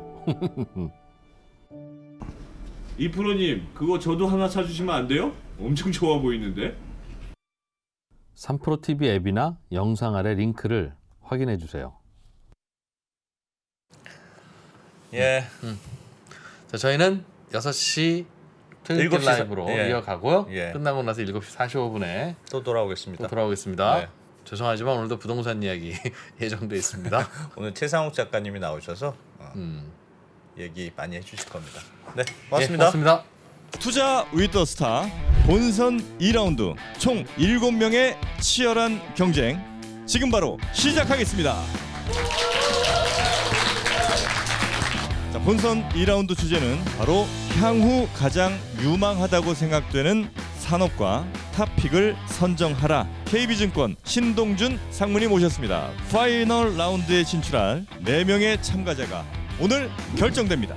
이프로님, 그거 저도 하나 사주시면 안 돼요? 엄청 좋아 보이는데? 3프로TV 앱이나 영상 아래 링크를 확인해 주세요. 자, 저희는 6시 토요일 라이브로 이어가고요. 끝나고 나서 7시 45분에 또 돌아오겠습니다. 죄송하지만 오늘도 부동산 이야기 예정돼 있습니다. 오늘 최상욱 작가님이 나오셔서 얘기 많이 해주실 겁니다. 네, 고맙습니다. 고맙습니다. 투자 위더 스타 본선 2라운드 총 7명의 치열한 경쟁 지금 바로 시작하겠습니다. 자, 본선 2라운드 주제는 바로 향후 가장 유망하다고 생각되는 산업과 탑픽을 선정하라. KB증권 신동준 상무님 모셨습니다. 파이널 라운드에 진출할 4명의 참가자가 오늘 결정됩니다.